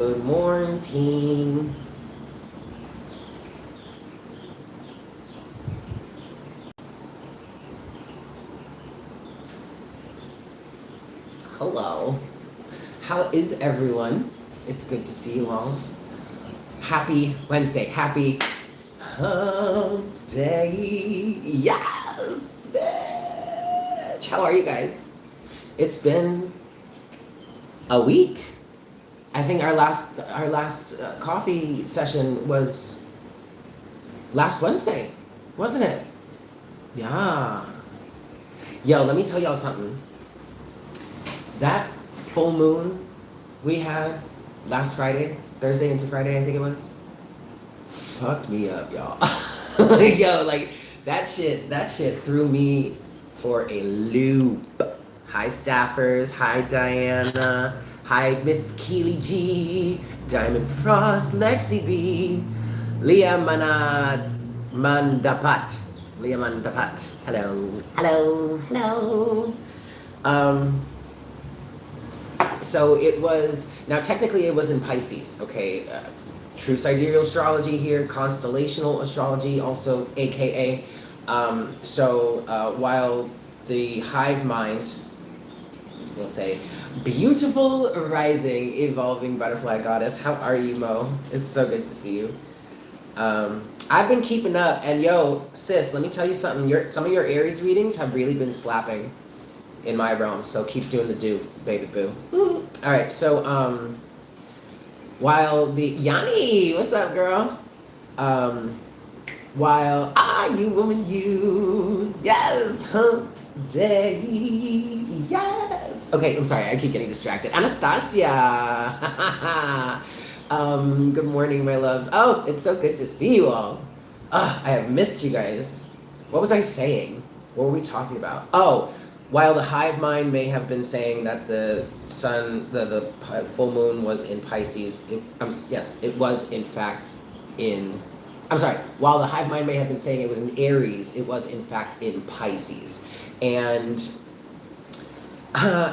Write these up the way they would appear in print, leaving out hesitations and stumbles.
Good morning. Hello. How is everyone? It's good to see you all. Happy Wednesday. Happy Hump Day. Yes, bitch. How are you guys? It's been a week. I think our last coffee session was last Wednesday, wasn't it? Yeah. Yo, let me tell y'all something. That full moon we had last Friday, Thursday into Friday, I think it was, fucked me up, y'all. Yo, like that shit threw me for a loop. Hi staffers, hi Diana, hi Miss Keely G, Diamond Frost, Lexi B, Leah Mandapat. Leah Mandapat. Hello. Hello. Hello. Um so it was, now technically it was in Pisces, okay? True sidereal astrology here, constellational astrology also, aka. While the hive mind, we'll say, beautiful rising, evolving butterfly goddess. How are you, Mo? It's so good to see you. I've been keeping up, and yo, sis, let me tell you something. Some of your Aries readings have really been slapping in my realm, so keep doing the do, baby boo. All right, so while the Yanni, what's up, girl? While you woman, you, yes, hump day, yes. Okay, I'm sorry, I keep getting distracted. Anastasia. Good morning, my loves. Oh, it's so good to see you all. I have missed you guys. What was I saying? What were we talking about? Oh, while the hive mind may have been saying that the sun, the full moon was in Pisces, yes, it was in fact in, I'm sorry, while the hive mind may have been saying it was in Aries, it was in fact in Pisces. And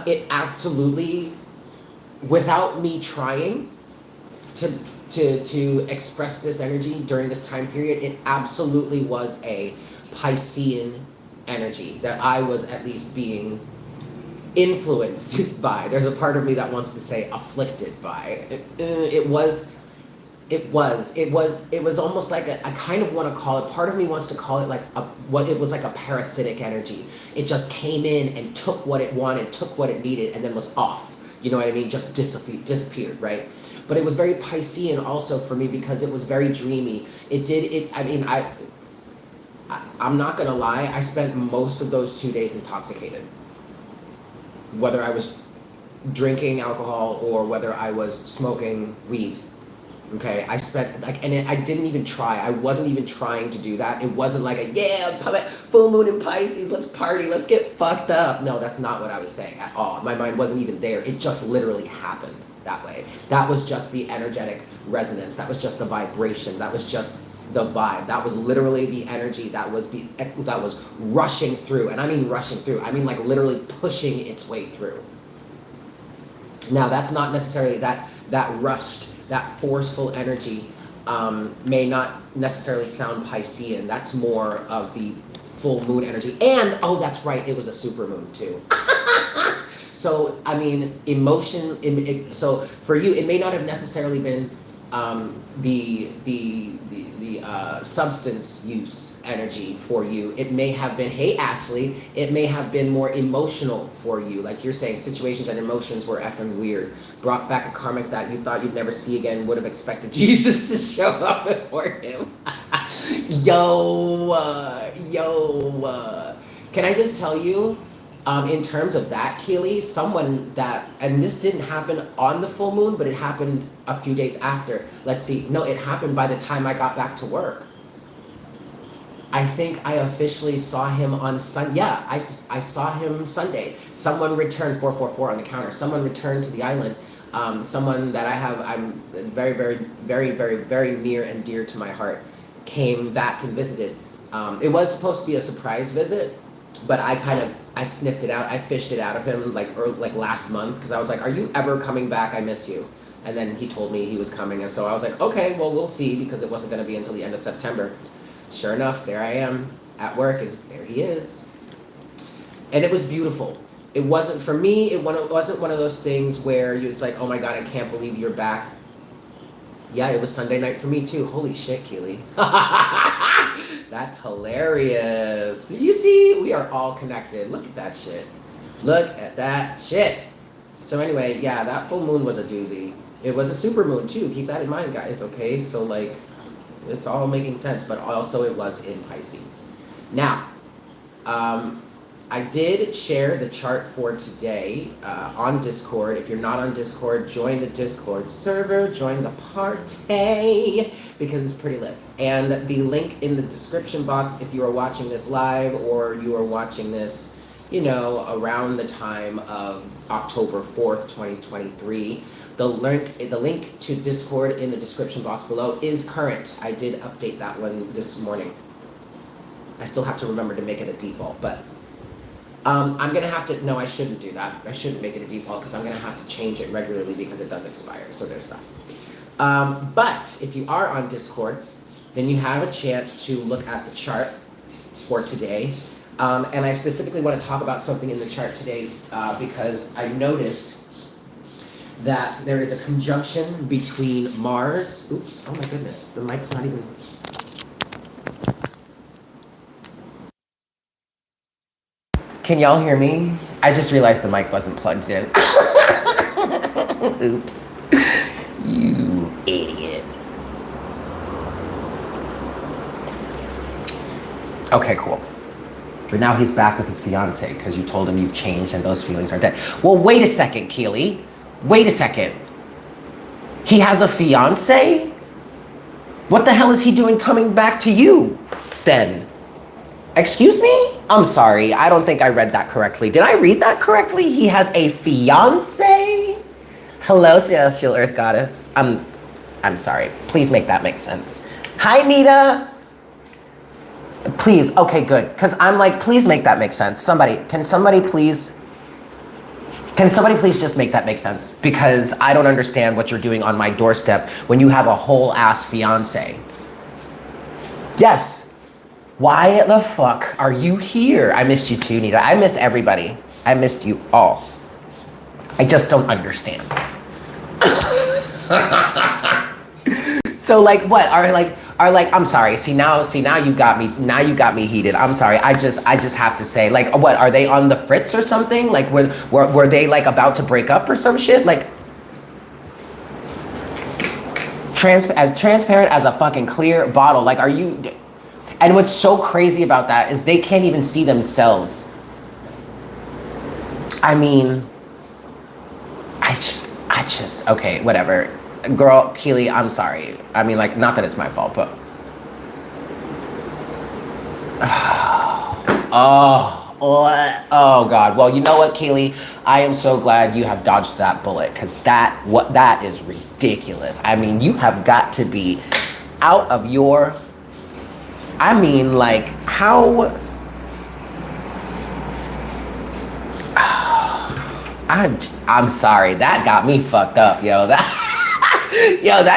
it absolutely, without me trying to express this energy during this time period, it absolutely was a Piscean energy that I was at least being influenced by. There's a part of me that wants to say afflicted by. It was almost like I kind of want to call it, part of me wants to call it like it was like a parasitic energy. It just came in and took what it wanted, took what it needed, and then was off. You know what I mean? Just disappeared, right? But it was very Piscean also for me because it was very dreamy. I'm not gonna lie, I spent most of those 2 days intoxicated. Whether I was drinking alcohol or whether I was smoking weed. Okay, I spent I didn't even try. I wasn't even trying to do that. It wasn't like full moon in Pisces, let's party, let's get fucked up. No, that's not what I was saying at all. My mind wasn't even there. It just literally happened that way. That was just the energetic resonance. That was just the vibration. That was just the vibe. That was literally the energy that was rushing through. And I mean rushing through. I mean like literally pushing its way through. Now that's not necessarily that rushed, that forceful energy may not necessarily sound Piscean. That's more of the full moon energy. And, oh, that's right, it was a super moon too. So, I mean, so for you, it may not have necessarily been the substance use energy for you. It may have been, hey Ashley, it may have been more emotional for you. Like you're saying, situations and emotions were effing weird. Brought back a karmic that you thought you'd never see again, would have expected Jesus to show up before him. Can I just tell you, in terms of that, Keely, someone that, and this didn't happen on the full moon, but it happened a few days after. Let's see, no, it happened by the time I got back to work. I think I officially saw him on Sunday. Yeah, I saw him Sunday. Someone returned 444 on the counter. Someone returned to the island. Someone that I'm very, very, very, very, very near and dear to my heart, came back and visited. It was supposed to be a surprise visit, but I sniffed it out. I fished it out of him like last month because I was like, "Are you ever coming back? I miss you." And then he told me he was coming, and so I was like, okay, well, we'll see, because it wasn't going to be until the end of September. Sure enough, there I am at work, and there he is. And it was beautiful. It wasn't, for me, it wasn't one of those things where it's like, oh my God, I can't believe you're back. Yeah, it was Sunday night for me too. Holy shit, Keely. That's hilarious. You see, we are all connected. Look at that shit. Look at that shit. So anyway, yeah, that full moon was a doozy. It was a super moon too. Keep that in mind, guys, okay? So like, it's all making sense, but also it was in Pisces. Now, I did share the chart for today on Discord. If you're not on Discord, join the Discord server, join the party, because it's pretty lit. And the link in the description box, if you are watching this live or you are watching this, you know, around the time of October 4th, 2023, the link to Discord in the description box below is current. I did update that one this morning. I still have to remember to make it a default, but I'm going to have to, no, I shouldn't do that. I shouldn't make it a default because I'm going to have to change it regularly because it does expire. So there's that. But if you are on Discord, then you have a chance to look at the chart for today. And I specifically want to talk about something in the chart today because I noticed that there is a conjunction between Mars. Oops, oh my goodness, the mic's not even. Can y'all hear me? I just realized the mic wasn't plugged in. Oops. You idiot. Okay, cool. But now he's back with his fiance because you told him you've changed and those feelings are dead. Well, wait a second, Keely. Wait a second. He has a fiance? What the hell is he doing coming back to you then? Excuse me? I'm sorry. I don't think I read that correctly. Did I read that correctly? He has a fiance? Hello, Celestial Earth Goddess. I'm sorry. Please make that make sense. Hi, Nita. Please. Okay, good. Because I'm like, please make that make sense. Can somebody please just make that make sense? Because I don't understand what you're doing on my doorstep when you have a whole ass fiance. Yes. Why the fuck are you here? I missed you too, Nita. I missed everybody. I missed you all. I just don't understand. So like what? Are like I'm sorry. See now you got me heated. I'm sorry. I just have to say, like, what, are they on the fritz or something? Like were they like about to break up or some shit? Like as transparent as a fucking clear bottle. Like, are you? And what's so crazy about that is they can't even see themselves. I mean, I just, okay, whatever. Girl, Keely, I'm sorry. I mean, like, not that it's my fault, but. Oh God. Well, you know what, Keely? I am so glad you have dodged that bullet, because that is ridiculous. I mean, you have got to be out of your. I mean, like, how? I'm sorry. That got me fucked up, yo. That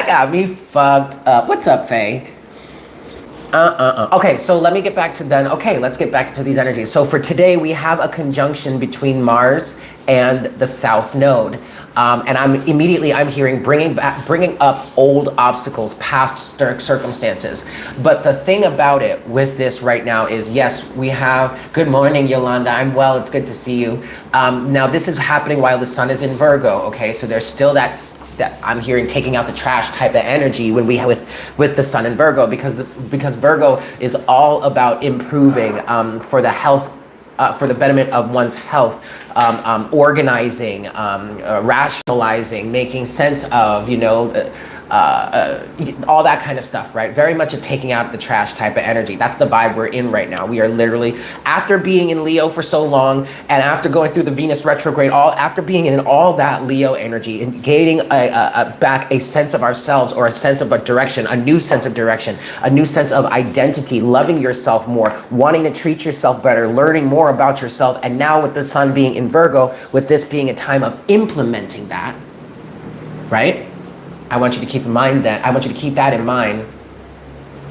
got me fucked up. What's up, Faye? Okay, so let me get back to then. Okay, let's get back to these energies. So for today, we have a conjunction between Mars and the South Node. And I'm hearing bringing up old obstacles, past circumstances. But the thing about it with this right now is, yes, we have, good morning, Yolanda. I'm well, it's good to see you. Now this is happening while the sun is in Virgo, okay? So there's still that I'm hearing taking out the trash type of energy when we have with the sun in Virgo, because Virgo is all about improving for the health, for the betterment of one's health, organizing, rationalizing, making sense of, all that kind of stuff, right? Very much a taking out the trash type of energy. That's the vibe we're in right now. We are literally, after being in Leo for so long, and after going through the Venus retrograde, after being in all that Leo energy, and gaining back a sense of ourselves, or a sense of a direction, a new sense of direction, a new sense of identity, loving yourself more, wanting to treat yourself better, learning more about yourself. And now with the sun being in Virgo, with this being a time of implementing that, right? I want you to keep in mind that, I want you to keep that in mind.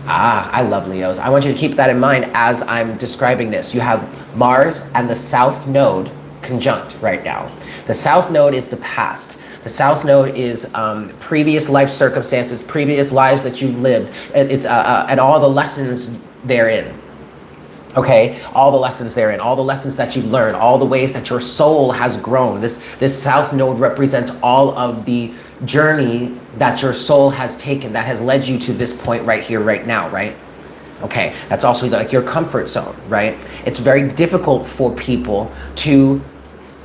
I love Leos. I want you to keep that in mind as I'm describing this. You have Mars and the South Node conjunct right now. The South Node is the past. The South Node is previous life circumstances, previous lives that you've lived, and all the lessons therein. Okay, all the lessons therein, all the lessons that you've learned, all the ways that your soul has grown. This South Node represents all of the journey that your soul has taken that has led you to this point right here, right now, right? Okay, that's also like your comfort zone, right? It's very difficult for people to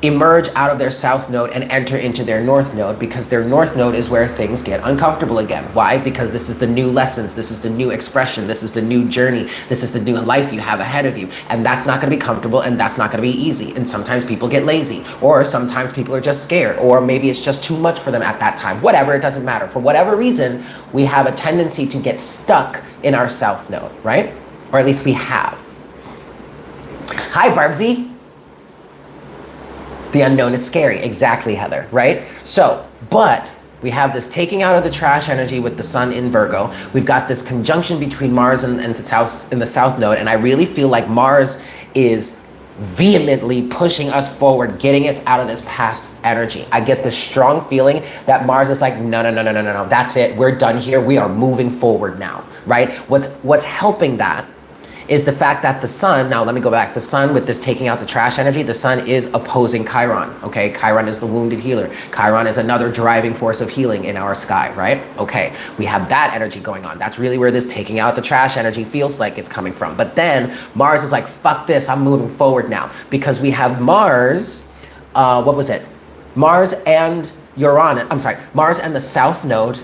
emerge out of their South Node and enter into their North Node, because their North Node is where things get uncomfortable again. Why? Because this is the new lessons, this is the new expression, this is the new journey, this is the new life you have ahead of you. And that's not going to be comfortable, and that's not going to be easy. And sometimes people get lazy, or sometimes people are just scared, or maybe it's just too much for them at that time. Whatever, it doesn't matter. For whatever reason, we have a tendency to get stuck in our South Node, right? Or at least we have. Hi, Barbsy. The unknown is scary. Exactly, Heather, right? So, but we have this taking out of the trash energy with the sun in Virgo. We've got this conjunction between Mars and the South Node, and I really feel like Mars is vehemently pushing us forward, getting us out of this past energy. I get this strong feeling that Mars is like, no, that's it. We're done here. We are moving forward now, right? What's helping that is the fact that the sun, now let me go back, the sun with this taking out the trash energy, the sun is opposing Chiron, okay? Chiron is the wounded healer. Chiron is another driving force of healing in our sky, right? Okay, we have that energy going on. That's really where this taking out the trash energy feels like it's coming from. But then Mars is like, fuck this, I'm moving forward now. Because we have Mars, what was it? Mars and Uranus, I'm sorry, Mars and the South Node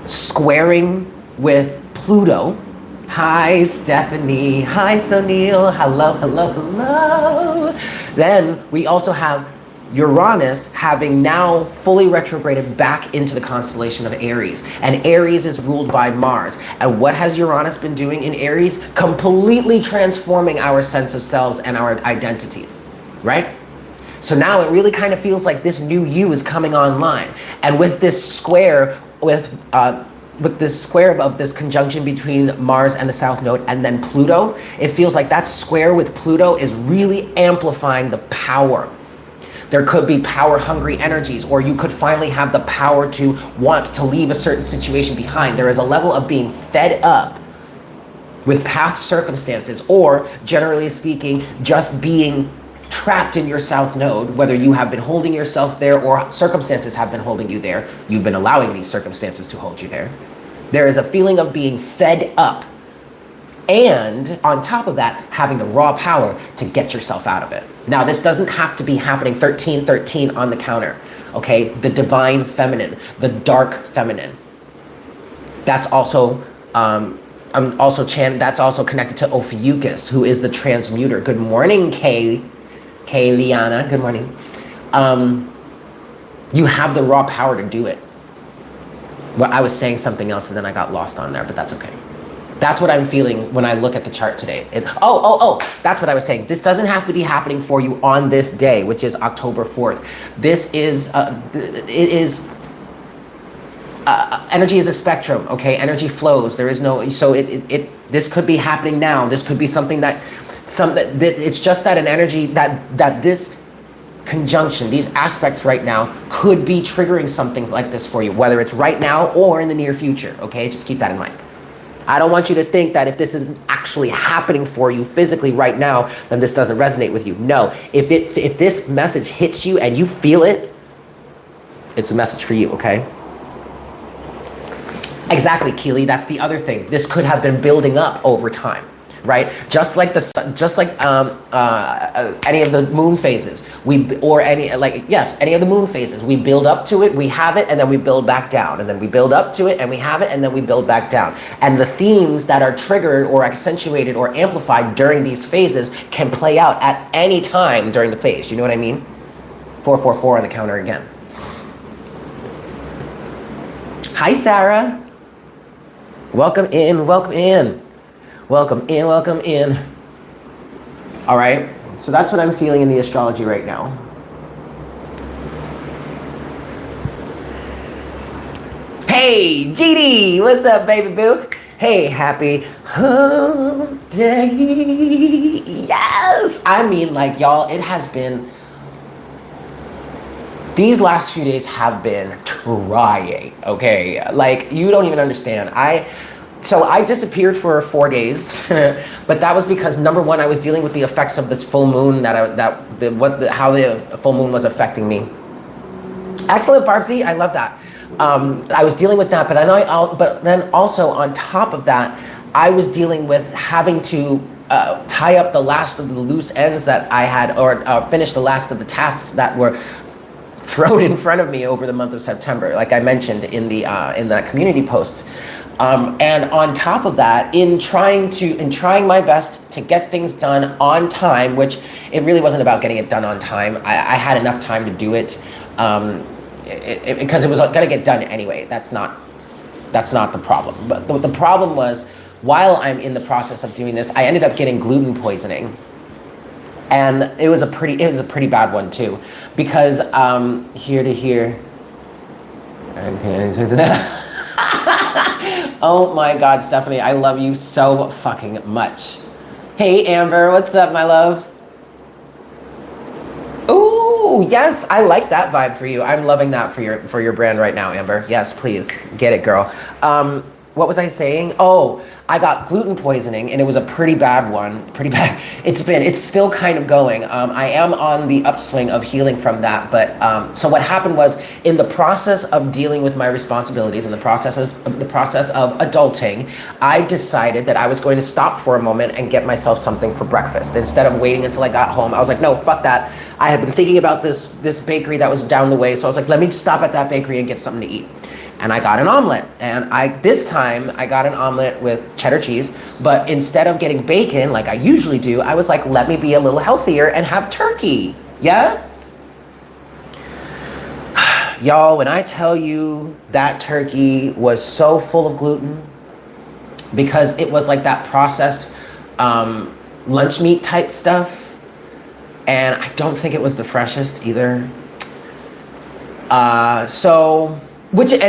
squaring with Pluto. Hi, Stephanie. Hi, Sunil. Hello. Then we also have Uranus having now fully retrograded back into the constellation of Aries. And Aries is ruled by Mars. And what has Uranus been doing in Aries? Completely transforming our sense of selves and our identities, right? So now it really kind of feels like this new you is coming online. And with this square, with this square of this conjunction between Mars and the South Node and then Pluto, it feels like that square with Pluto is really amplifying the power. There could be power-hungry energies, or you could finally have the power to want to leave a certain situation behind. There is a level of being fed up with past circumstances, or generally speaking, just being trapped in your South Node, whether you have been holding yourself there or circumstances have been holding you there. You've been allowing these circumstances to hold you there. There is a feeling of being fed up, and on top of that, having the raw power to get yourself out of it. Now, this doesn't have to be happening 1313 on the counter, okay? The divine feminine, the dark feminine. That's also that's also connected to Ophiuchus, who is the transmuter. Good morning, Liana, good morning. You have the raw power to do it. Well, I was saying something else and then I got lost on there, but that's okay. That's what I'm feeling when I look at the chart today. That's what I was saying. This doesn't have to be happening for you on this day, which is October 4th. This is, energy is a spectrum, okay? Energy flows. There is no, so this could be happening now. This could be something it's just that an energy that this conjunction, these aspects right now could be triggering something like this for you, whether it's right now or in the near future, okay? Just keep that in mind. I don't want you to think that if this isn't actually happening for you physically right now, then this doesn't resonate with you. No, if this message hits you and you feel it, it's a message for you, okay? Exactly, Keely, that's the other thing. This could have been building up over time, right? Just like any of the moon phases, any of the moon phases, we build up to it, we have it, and then we build back down, and then we build up to it, and we have it, and then we build back down. And the themes that are triggered or accentuated or amplified during these phases can play out at any time during the phase. You know what I mean? 444 on the counter again. Hi, Sarah. Welcome in, welcome in. Welcome in, welcome in. All right, so that's what I'm feeling in the astrology right now. Hey, GD, what's up, baby boo? Hey, happy hump day. Yes. I mean, like, y'all, it has been, these last few days have been trying, okay? Like, you don't even understand. So I disappeared for 4 days, but that was because number one, I was dealing with the effects of this full moon how the full moon was affecting me. Excellent, Barbsy, I love that. I was dealing with that, but then also on top of that, I was dealing with having to tie up the last of the loose ends that I had, or finish the last of the tasks that were thrown in front of me over the month of September, like I mentioned in that community post. And on top of that, in trying my best to get things done on time, which it really wasn't about getting it done on time. I had enough time to do it, because it was gonna get done anyway. That's not the problem. But the problem was, while I'm in the process of doing this, I ended up getting gluten poisoning. And it was a pretty bad one too, because here to here. Oh my God, Stephanie, I love you so fucking much. Hey Amber, what's up, my love? Ooh, yes, I like that vibe for you. I'm loving that for your brand right now, Amber. Yes, please, get it, girl. What was I saying? Oh, I got gluten poisoning, and it was a pretty bad one. Pretty bad. It's still kind of going. I am on the upswing of healing from that. But so what happened was, in the process of dealing with my responsibilities, in the process of adulting, I decided that I was going to stop for a moment and get myself something for breakfast instead of waiting until I got home. I was like, no, fuck that. I had been thinking about this bakery that was down the way, so I was like, let me stop at that bakery and get something to eat. And I got an omelet, and this time I got an omelet with cheddar cheese, but instead of getting bacon like I usually do, I was like, let me be a little healthier and have turkey. Yes? Y'all, when I tell you that turkey was so full of gluten, because it was like that processed lunch meat type stuff, and I don't think it was the freshest either. And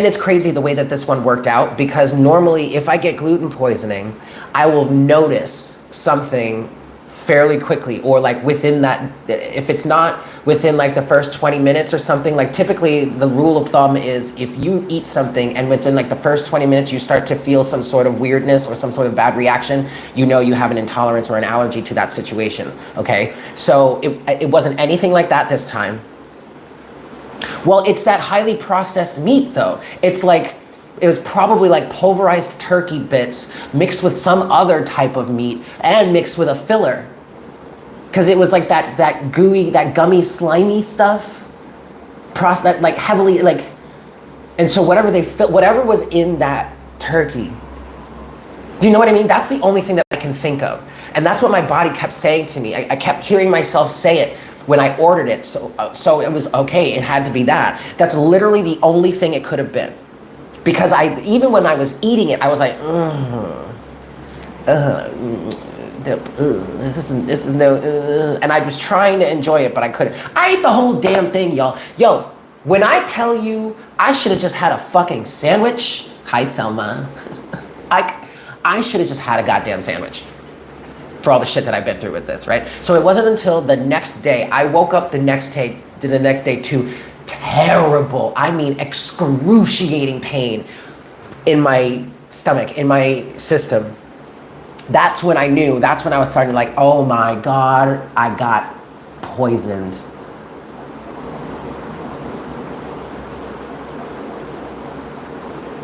it's crazy the way that this one worked out, because normally if I get gluten poisoning, I will notice something fairly quickly, or like within that, if it's not within like the first 20 minutes or something, like typically the rule of thumb is if you eat something and within like the first 20 minutes you start to feel some sort of weirdness or some sort of bad reaction, you know you have an intolerance or an allergy to that situation, okay? So it wasn't anything like that this time. Well, it's that highly processed meat though. It's like, it was probably like pulverized turkey bits mixed with some other type of meat and mixed with a filler. Because it was like that gooey, that gummy, slimy stuff. That like heavily, like, and so whatever was in that turkey. Do you know what I mean? That's the only thing that I can think of. And that's what my body kept saying to me. I kept hearing myself say it when I ordered it, so it was okay, it had to be that. That's literally the only thing it could have been. Because even when I was eating it, I was like, this is no, and I was trying to enjoy it, but I couldn't. I ate the whole damn thing, y'all. Yo, when I tell you, I should have just had a fucking sandwich. Hi, Selma. I should have just had a goddamn sandwich for all the shit that I've been through with this, right? So it wasn't until the next day, I woke up the next day to terrible, I mean excruciating pain in my stomach, in my system. That's when I knew, that's when I was starting to like, oh my God, I got poisoned.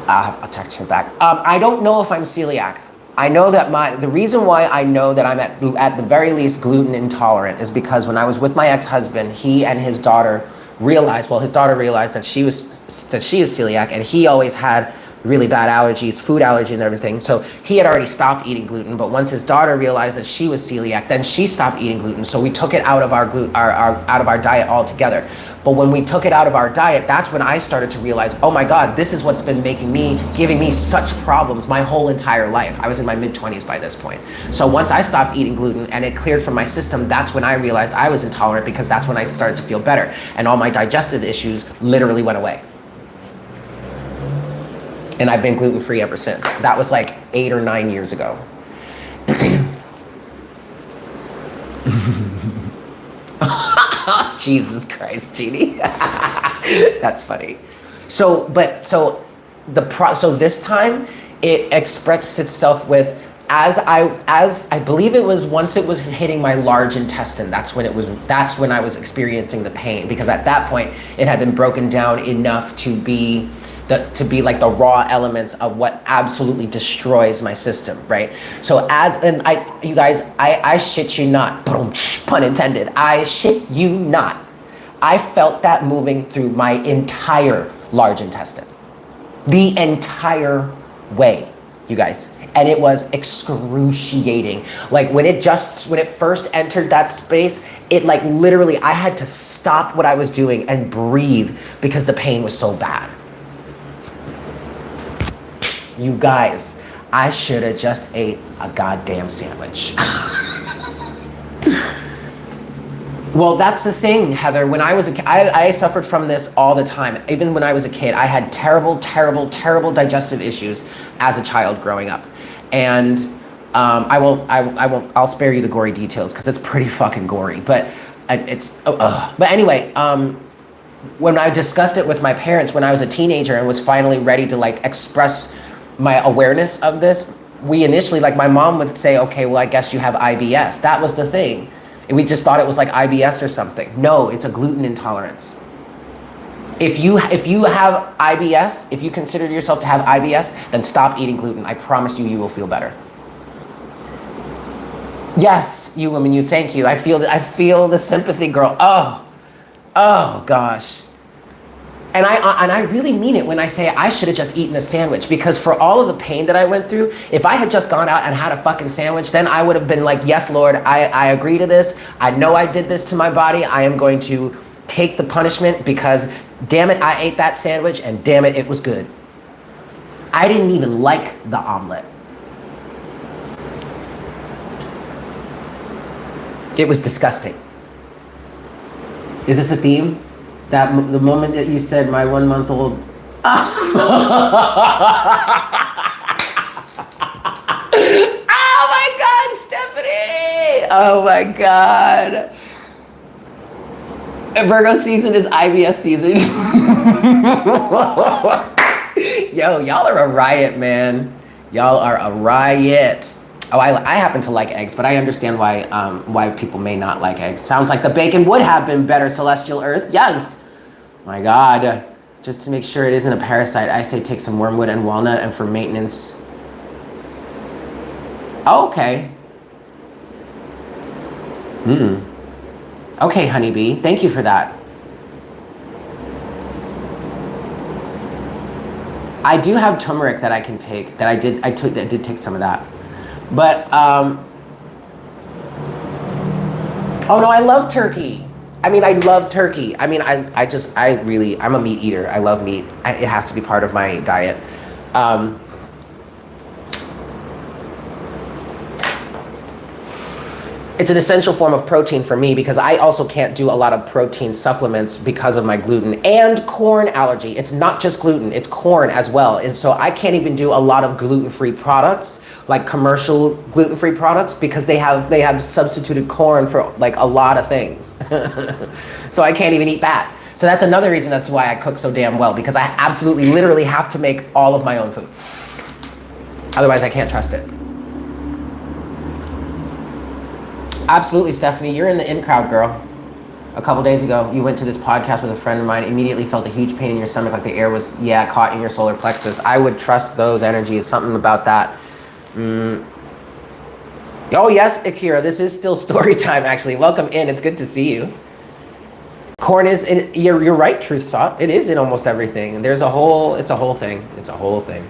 I'll text her back. I don't know if I'm celiac. I know that the reason why I know that I'm at the very least gluten intolerant is because when I was with my ex-husband, he and his daughter realized that she is celiac, and he always had really bad allergies, food allergy and everything. So he had already stopped eating gluten, but once his daughter realized that she was celiac, then she stopped eating gluten. So we took it out of our diet altogether. But when we took it out of our diet, that's when I started to realize, oh my God, this is what's been giving me such problems my whole entire life. I was in my mid-20s by this point. So once I stopped eating gluten and it cleared from my system, that's when I realized I was intolerant, because that's when I started to feel better. And all my digestive issues literally went away. And I've been gluten-free ever since. That was like 8 or 9 years ago. Jesus Christ, Jeannie. That's funny. So this time it expressed itself with, as I believe it was once it was hitting my large intestine, that's when I was experiencing the pain, because at that point it had been broken down enough to be like the raw elements of what absolutely destroys my system, right? So you guys, I shit you not, pun intended, I shit you not, I felt that moving through my entire large intestine, the entire way, you guys. And it was excruciating. Like when it first entered that space, it like literally, I had to stop what I was doing and breathe because the pain was so bad. You guys, I should have just ate a goddamn sandwich. Well, that's the thing, Heather. When I was a kid, I suffered from this all the time. Even when I was a kid, I had terrible, terrible, terrible digestive issues as a child growing up. And I'll spare you the gory details because it's pretty fucking gory. But but anyway, when I discussed it with my parents when I was a teenager and was finally ready to like express my awareness of this, we initially, like my mom would say, okay, well, I guess you have IBS. That was the thing. And we just thought it was like IBS or something. No, it's a gluten intolerance. If you have IBS, if you consider yourself to have IBS, then stop eating gluten. I promise you, you will feel better. Yes, you women, you, thank you. I feel the sympathy, girl. Oh gosh. And I really mean it when I say I should have just eaten a sandwich, because for all of the pain that I went through, if I had just gone out and had a fucking sandwich, then I would have been like, yes, Lord, I agree to this. I know I did this to my body. I am going to take the punishment because, damn it, I ate that sandwich and damn it, it was good. I didn't even like the omelet. It was disgusting. Is this a theme? That the moment that you said my 1 month old. Oh my God, Stephanie! Oh my God. Virgo season is IBS season. Yo, y'all are a riot, man. Y'all are a riot. Oh, I happen to like eggs, but I understand why people may not like eggs. Sounds like the bacon would have been better, Celestial Earth. Yes. My God. Just to make sure it isn't a parasite, I say take some wormwood and walnut, and for maintenance. Oh, okay. Okay, honeybee. Thank you for that. I do have turmeric that I can take. I did take some of that. But, oh no, I love turkey. I mean, I love turkey. I mean, I'm a meat eater. I love meat. It has to be part of my diet. It's an essential form of protein for me because I also can't do a lot of protein supplements because of my gluten and corn allergy. It's not just gluten, it's corn as well. And so I can't even do a lot of gluten-free products, like commercial gluten-free products, because they have substituted corn for like a lot of things. So I can't even eat that. So that's another reason as to why I cook so damn well, because I absolutely literally have to make all of my own food. Otherwise I can't trust it. Absolutely, Stephanie, you're in the in crowd, girl. A couple days ago, you went to this podcast with a friend of mine, immediately felt a huge pain in your stomach, like the air was, caught in your solar plexus. I would trust those energies, something about that. Oh yes, Akira, this is still story time, actually. Welcome in, it's good to see you. Corn is, you're right, Truth Sought. It is in almost everything. And it's a whole thing. It's a whole thing.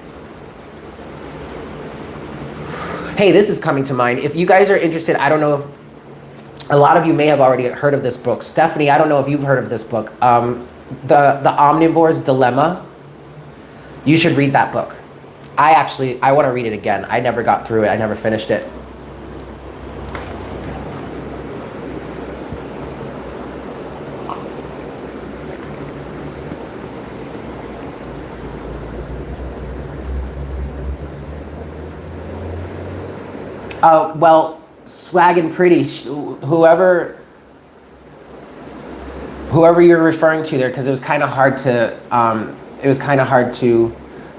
Hey, this is coming to mind. If you guys are interested, I don't know if, a lot of you may have already heard of this book. Stephanie, I don't know if you've heard of this book. The Omnivore's Dilemma. You should read that book. I want to read it again. I never got through it. I never finished it. Oh, well, swag and pretty, whoever you're referring to there, because it was kind of hard to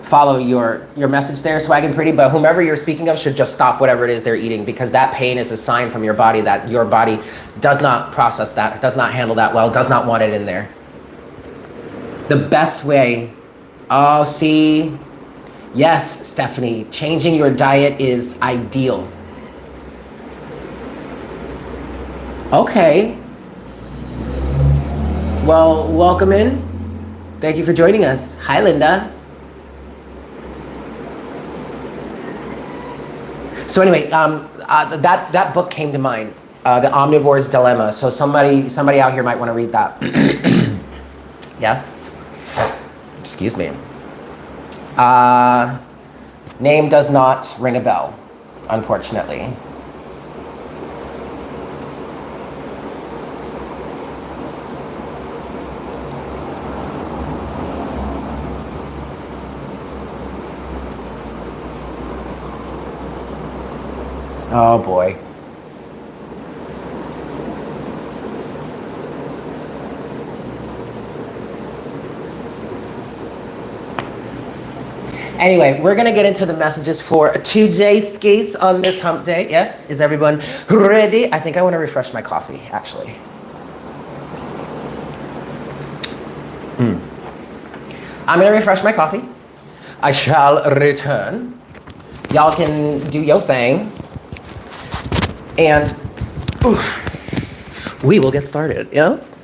follow your message there, swag and pretty. But whomever you're speaking of should just stop whatever it is they're eating, because that pain is a sign from your body that your body does not process that, does not handle that well, does not want it in there. The best way, oh, see, yes, Stephanie, changing your diet is ideal. Okay. Well, welcome in. Thank you for joining us. Hi, Linda. So anyway, that book came to mind, The Omnivore's Dilemma. So somebody out here might want to read that. Yes. Excuse me. Name does not ring a bell, unfortunately. Oh boy. Anyway, we're going to get into the messages for today's case on this hump day. Yes? Is everyone ready? I think I want to refresh my coffee, actually. I'm going to refresh my coffee. I shall return. Y'all can do your thing. And we will get started, yes?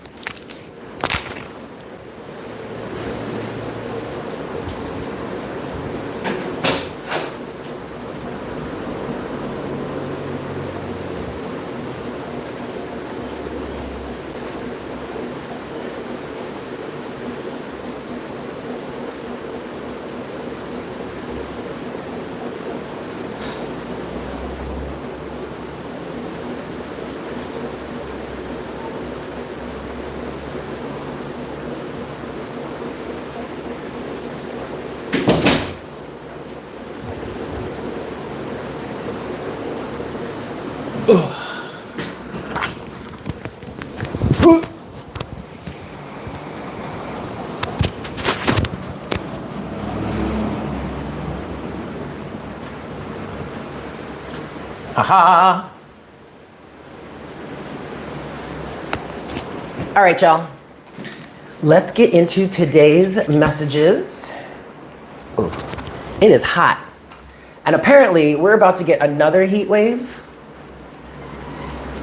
Haha. All right, y'all. Let's get into today's messages. Ooh, it is hot. And apparently, we're about to get another heat wave.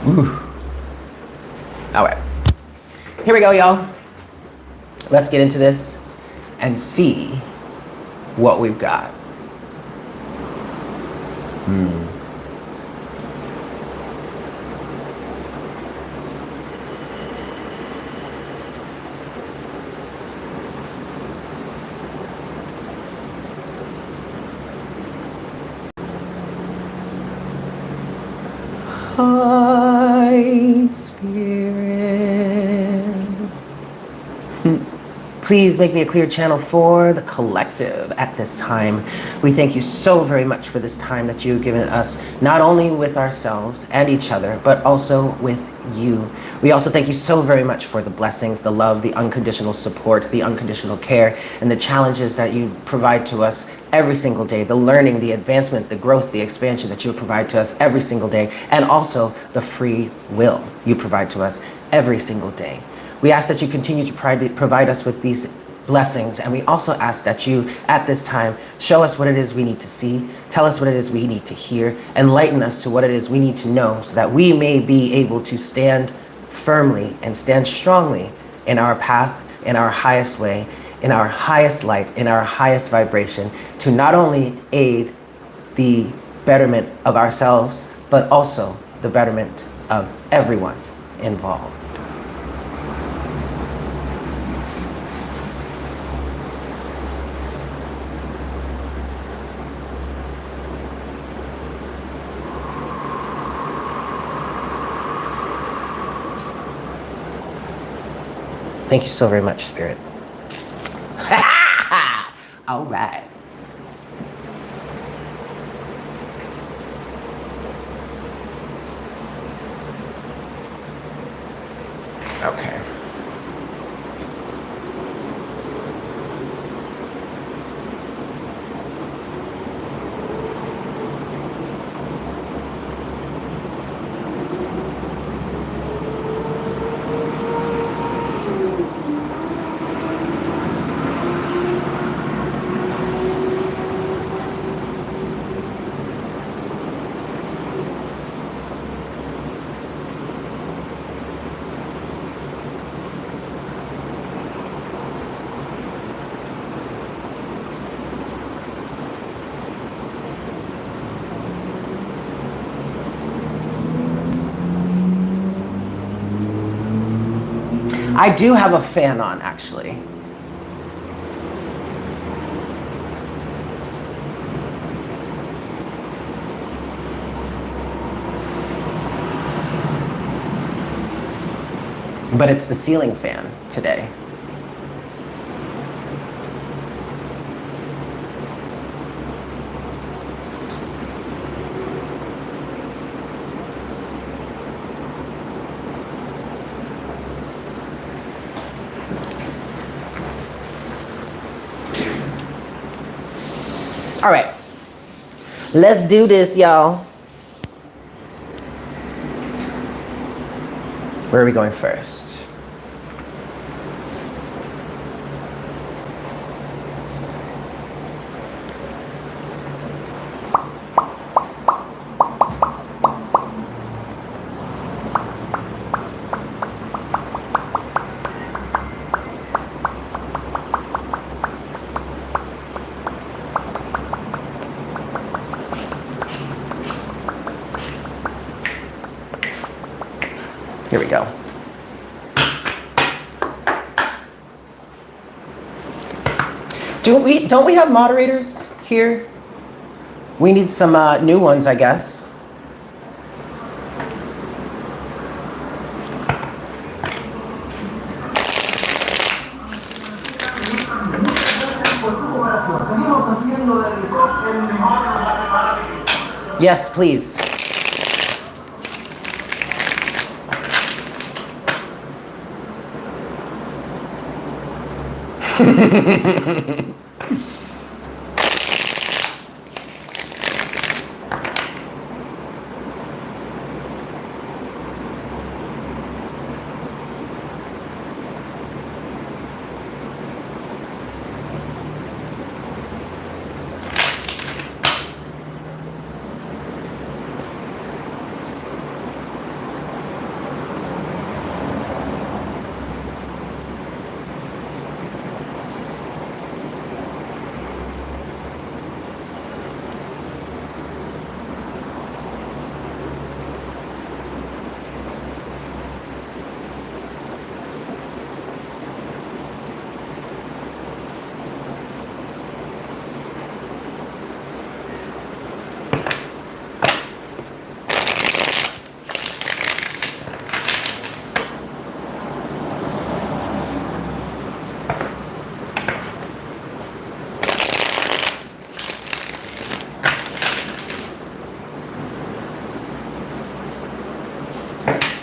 Ooh. All right. Here we go, y'all. Let's get into this and see what we've got. Hi, Spirit. Please make me a clear channel for the collective at this time. We thank you so very much for this time that you've given us, not only with ourselves and each other, but also with you. We also thank you so very much for the blessings, the love, the unconditional support, the unconditional care, and the challenges that you provide to us every single day, the learning, the advancement, the growth, the expansion that you provide to us every single day, and also the free will you provide to us every single day. We ask that you continue to provide us with these blessings, and we also ask that you, at this time, show us what it is we need to see, tell us what it is we need to hear, enlighten us to what it is we need to know, so that we may be able to stand firmly and stand strongly in our path, in our highest way, in our highest light, in our highest vibration, to not only aid the betterment of ourselves, but also the betterment of everyone involved. Thank you so very much, Spirit. All right. Okay. I do have a fan on, actually. But it's the ceiling fan today. All right, let's do this, y'all. Where are we going first? Here we go. Don't we have moderators here? We need some new ones, I guess. Yes, please.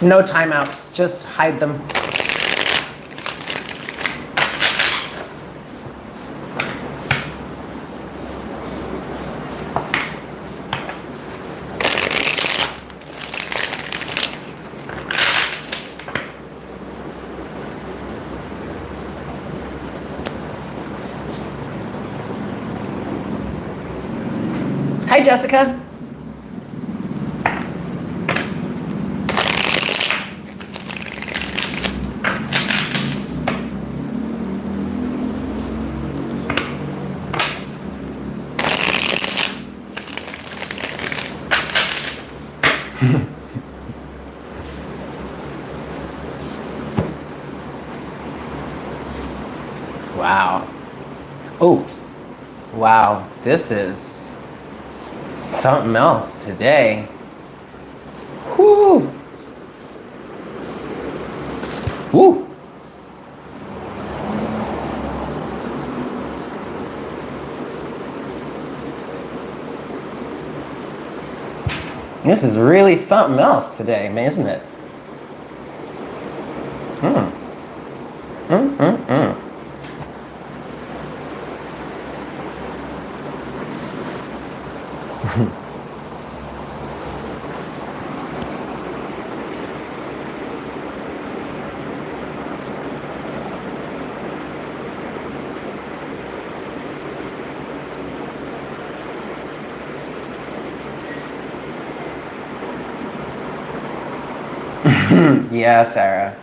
No timeouts, just hide them. Hi, Jessica. Wow. Oh, wow. This is something else today. Whoo. Woo. This is really something else today, man, isn't it? Hmm. Yeah, Sarah.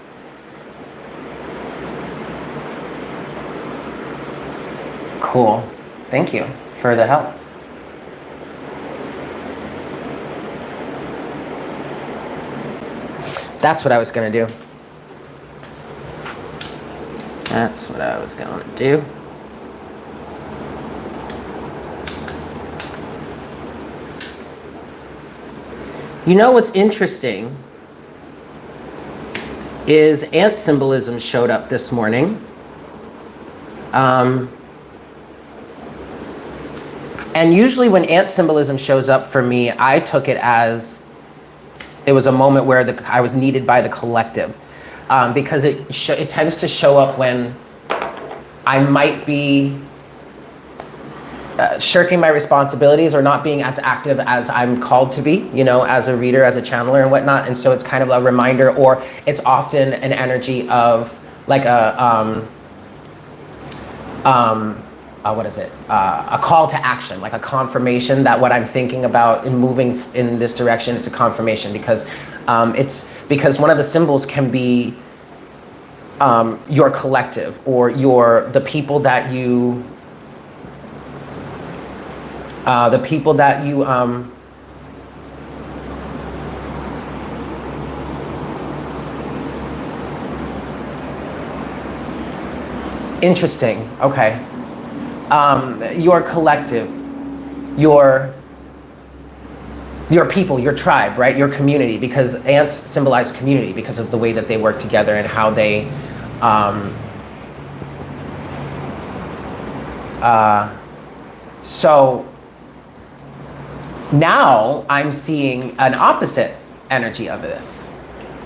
Cool. Thank you for the help. That's what I was going to do. That's what I was going to do. You know what's interesting is ant symbolism showed up this morning. And usually when ant symbolism shows up for me, I took it as it was a moment where I was needed by the collective. Because it tends to show up when I might be shirking my responsibilities or not being as active as I'm called to be, you know, as a reader, as a channeler and whatnot. And so it's kind of a reminder, or it's often an energy of like a call to action, like a confirmation that what I'm thinking about in moving in this direction, it's a confirmation, because because one of the symbols can be your collective, or the people that you interesting. Okay. Your collective, your people, your tribe, right? Your community, because ants symbolize community because of the way that they work together and how they so now I'm seeing an opposite energy of this.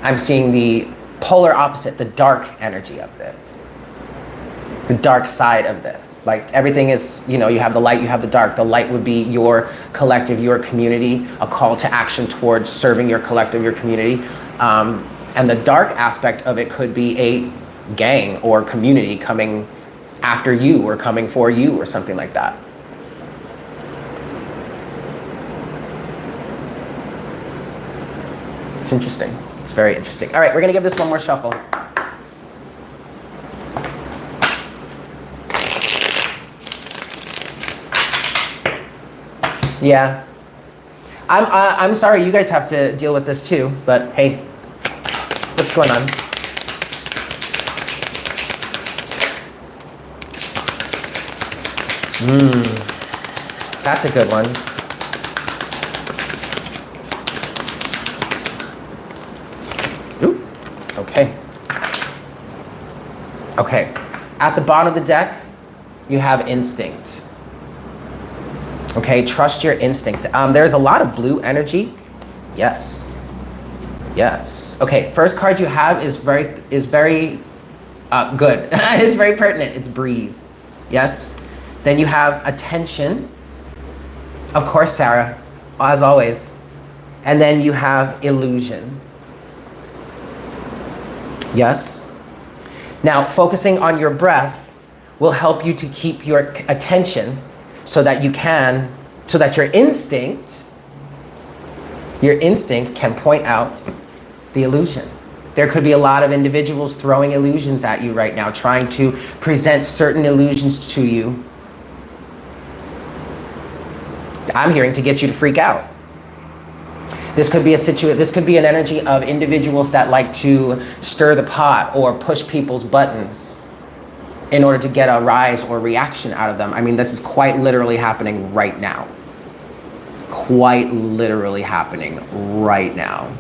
I'm seeing the polar opposite, the dark energy of this. The dark side of this. Like everything is, you know, you have the light, you have the dark. The light would be your collective, your community, a call to action towards serving your collective, your community. And the dark aspect of it could be a gang or community coming after you or coming for you or something like that. It's interesting. It's very interesting. All right, we're gonna give this one more shuffle. Yeah. I'm sorry you guys have to deal with this too, but hey, what's going on? That's a good one. Ooh, okay. Okay, at the bottom of the deck, you have instinct. Okay, trust your instinct. There's a lot of blue energy. Yes. Yes. Okay, first card you have is very good. It's very pertinent. It's breathe. Yes. Then you have attention. Of course, Sarah, as always. And then you have illusion. Yes. Now, focusing on your breath will help you to keep your attention so that your instinct can point out the illusion. There could be a lot of individuals throwing illusions at you right now, trying to present certain illusions to you. I'm hearing to get you to freak out. This could be this could be an energy of individuals that like to stir the pot or push people's buttons in order to get a rise or reaction out of them. I mean, this is quite literally happening right now. Quite literally happening right now.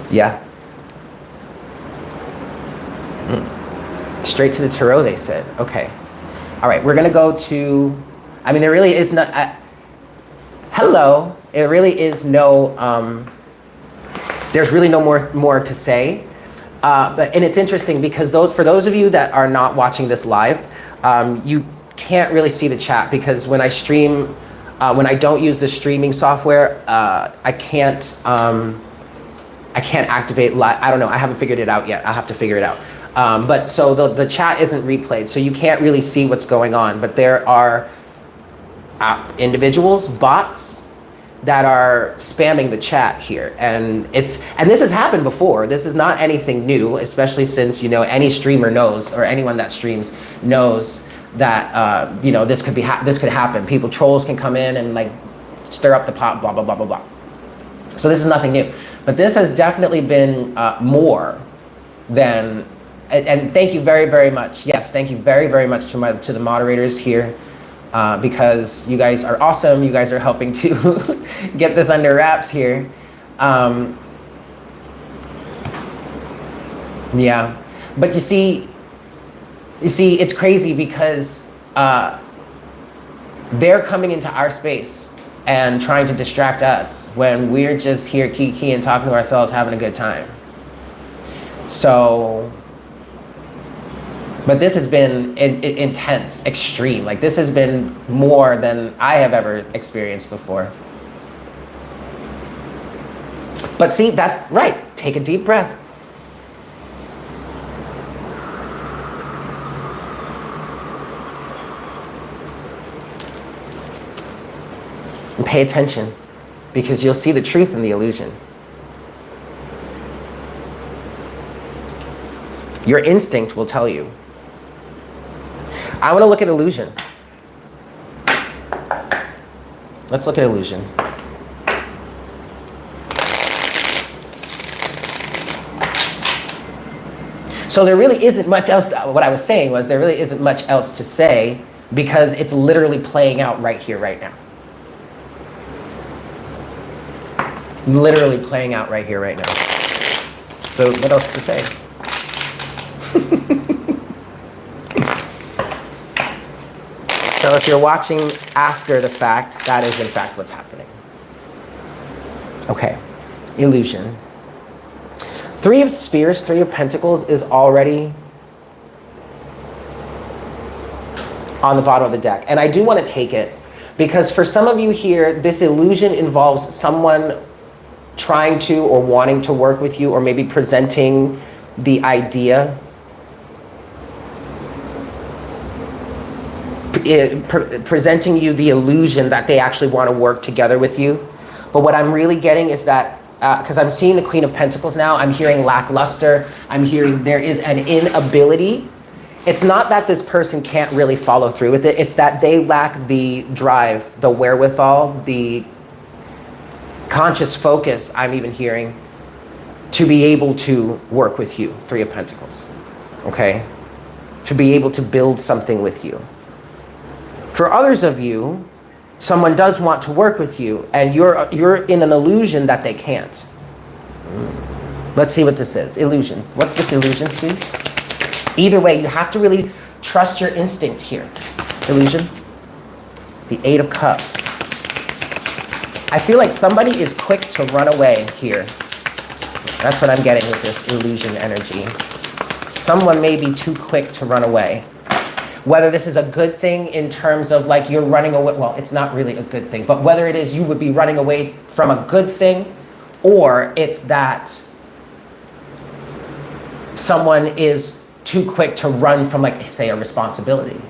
Yeah. Straight to the tarot, they said. Okay. All right, we're going to go to, I mean, there really is not, hello. It really is no, There's really no more to say. And it's interesting because for those of you that are not watching this live, you can't really see the chat because when I stream, when I don't use the streaming software, I can't activate live. I don't know. I haven't figured it out yet. I'll have to figure it out. But so the chat isn't replayed, so you can't really see what's going on. But there are individuals, bots, that are spamming the chat here, and this has happened before. This is not anything new, especially since any streamer knows, or anyone that streams knows that this could happen. Trolls can come in and like stir up the pot, blah blah blah blah blah. So this is nothing new, but this has definitely been more than. And thank you very, very much. Yes, thank you very, very much to the moderators here. Because you guys are awesome. You guys are helping to get this under wraps here. Yeah, but you see, it's crazy because they're coming into our space and trying to distract us when we're just here kiki and talking to ourselves, having a good time. So. But this has been intense, extreme. Like this has been more than I have ever experienced before. But see, that's right. Take a deep breath. And pay attention, because you'll see the truth in the illusion. Your instinct will tell you. I want to look at illusion. Let's look at illusion. So there really isn't much else. What I was saying was there really isn't much else to say because it's literally playing out right here, right now. Literally playing out right here, right now. So what else to say? So if you're watching after the fact, that is in fact what's happening. Okay, illusion. 3 of Spheres, 3 of Pentacles is already on the bottom of the deck. And I do want to take it because for some of you here, this illusion involves someone trying to or wanting to work with you, or maybe presenting the idea. Presenting you the illusion that they actually want to work together with you. But what I'm really getting is that, because I'm seeing the Queen of Pentacles now, I'm hearing lackluster, I'm hearing there is an inability. It's not that this person can't really follow through with it, it's that they lack the drive, the wherewithal, the conscious focus, I'm even hearing, to be able to work with you, 3 of Pentacles, okay? To be able to build something with you. For others of you, someone does want to work with you, and you're in an illusion that they can't. Let's see what this is. Illusion. What's this illusion, Steve? Either way, you have to really trust your instinct here. Illusion. The 8 of Cups. I feel like somebody is quick to run away here. That's what I'm getting with this illusion energy. Someone may be too quick to run away. Whether this is a good thing in terms of like you're running away, well, it's not really a good thing, but whether it is you would be running away from a good thing, or it's that someone is too quick to run from, like, say, a responsibility.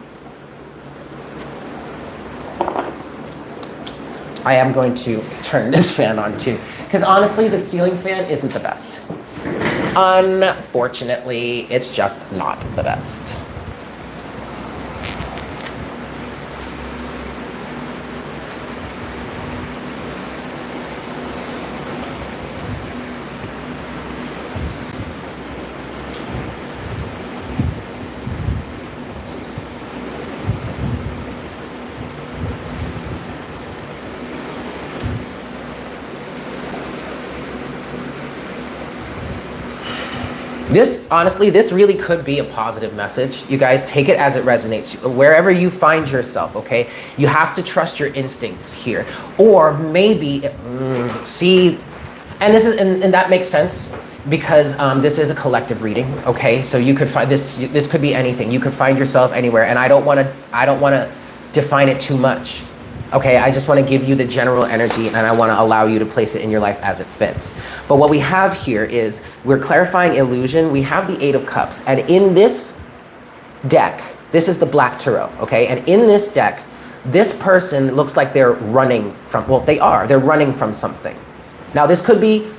I am going to turn this fan on too, because honestly, the ceiling fan isn't the best. Unfortunately, it's just not the best. Honestly, this really could be a positive message. You guys take it as it resonates. Wherever you find yourself, okay? You have to trust your instincts here. Or maybe, see, And this is, and that makes sense because this is a collective reading. Okay, so you could find this. This could be anything. You could find yourself anywhere, and I don't want to define it too much. Okay, I just want to give you the general energy, and I want to allow you to place it in your life as it fits. But what we have here is we're clarifying illusion. We have the Eight of Cups, and in this deck, this is the Black Tarot. Okay, and in this deck, this person looks like they're running from. Well, they are. They're running from something. Now, this could be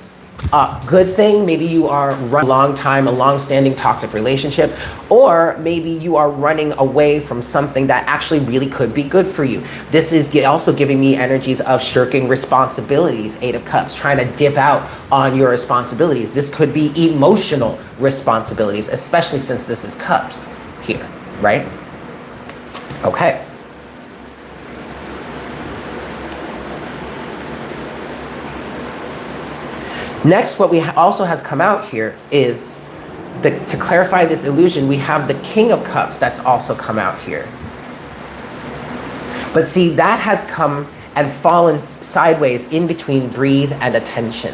a good thing. Maybe you are running a long time, a long-standing toxic relationship, or maybe you are running away from something that actually really could be good for you. This is also giving me energies of shirking responsibilities, Eight of Cups, trying to dip out on your responsibilities. This could be emotional responsibilities, especially since this is Cups here, right? Okay. Next, what we also has come out here is, to clarify this illusion, we have the King of Cups that's also come out here. But see, that has come and fallen sideways in between breathe and attention.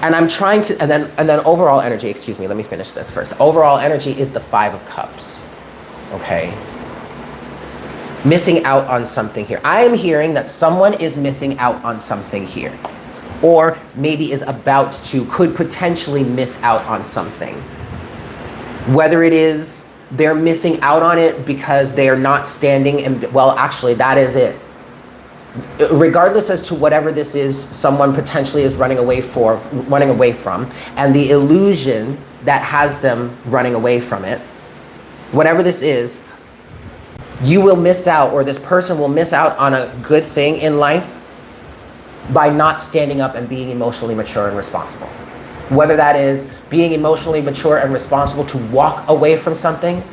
And I'm trying to, and then overall energy, excuse me, let me finish this first. Overall energy is the Five of Cups, okay? Missing out on something here. I am hearing that someone is missing out on something here. Or maybe is about to, could potentially miss out on something. Whether it is they're missing out on it because they are not standing, and well, actually, that is it. Regardless as to whatever this is, someone potentially is running away from, and the illusion that has them running away from it, whatever this is, you will miss out, or this person will miss out on a good thing in life by not standing up and being emotionally mature and responsible. Whether that is being emotionally mature and responsible to walk away from something,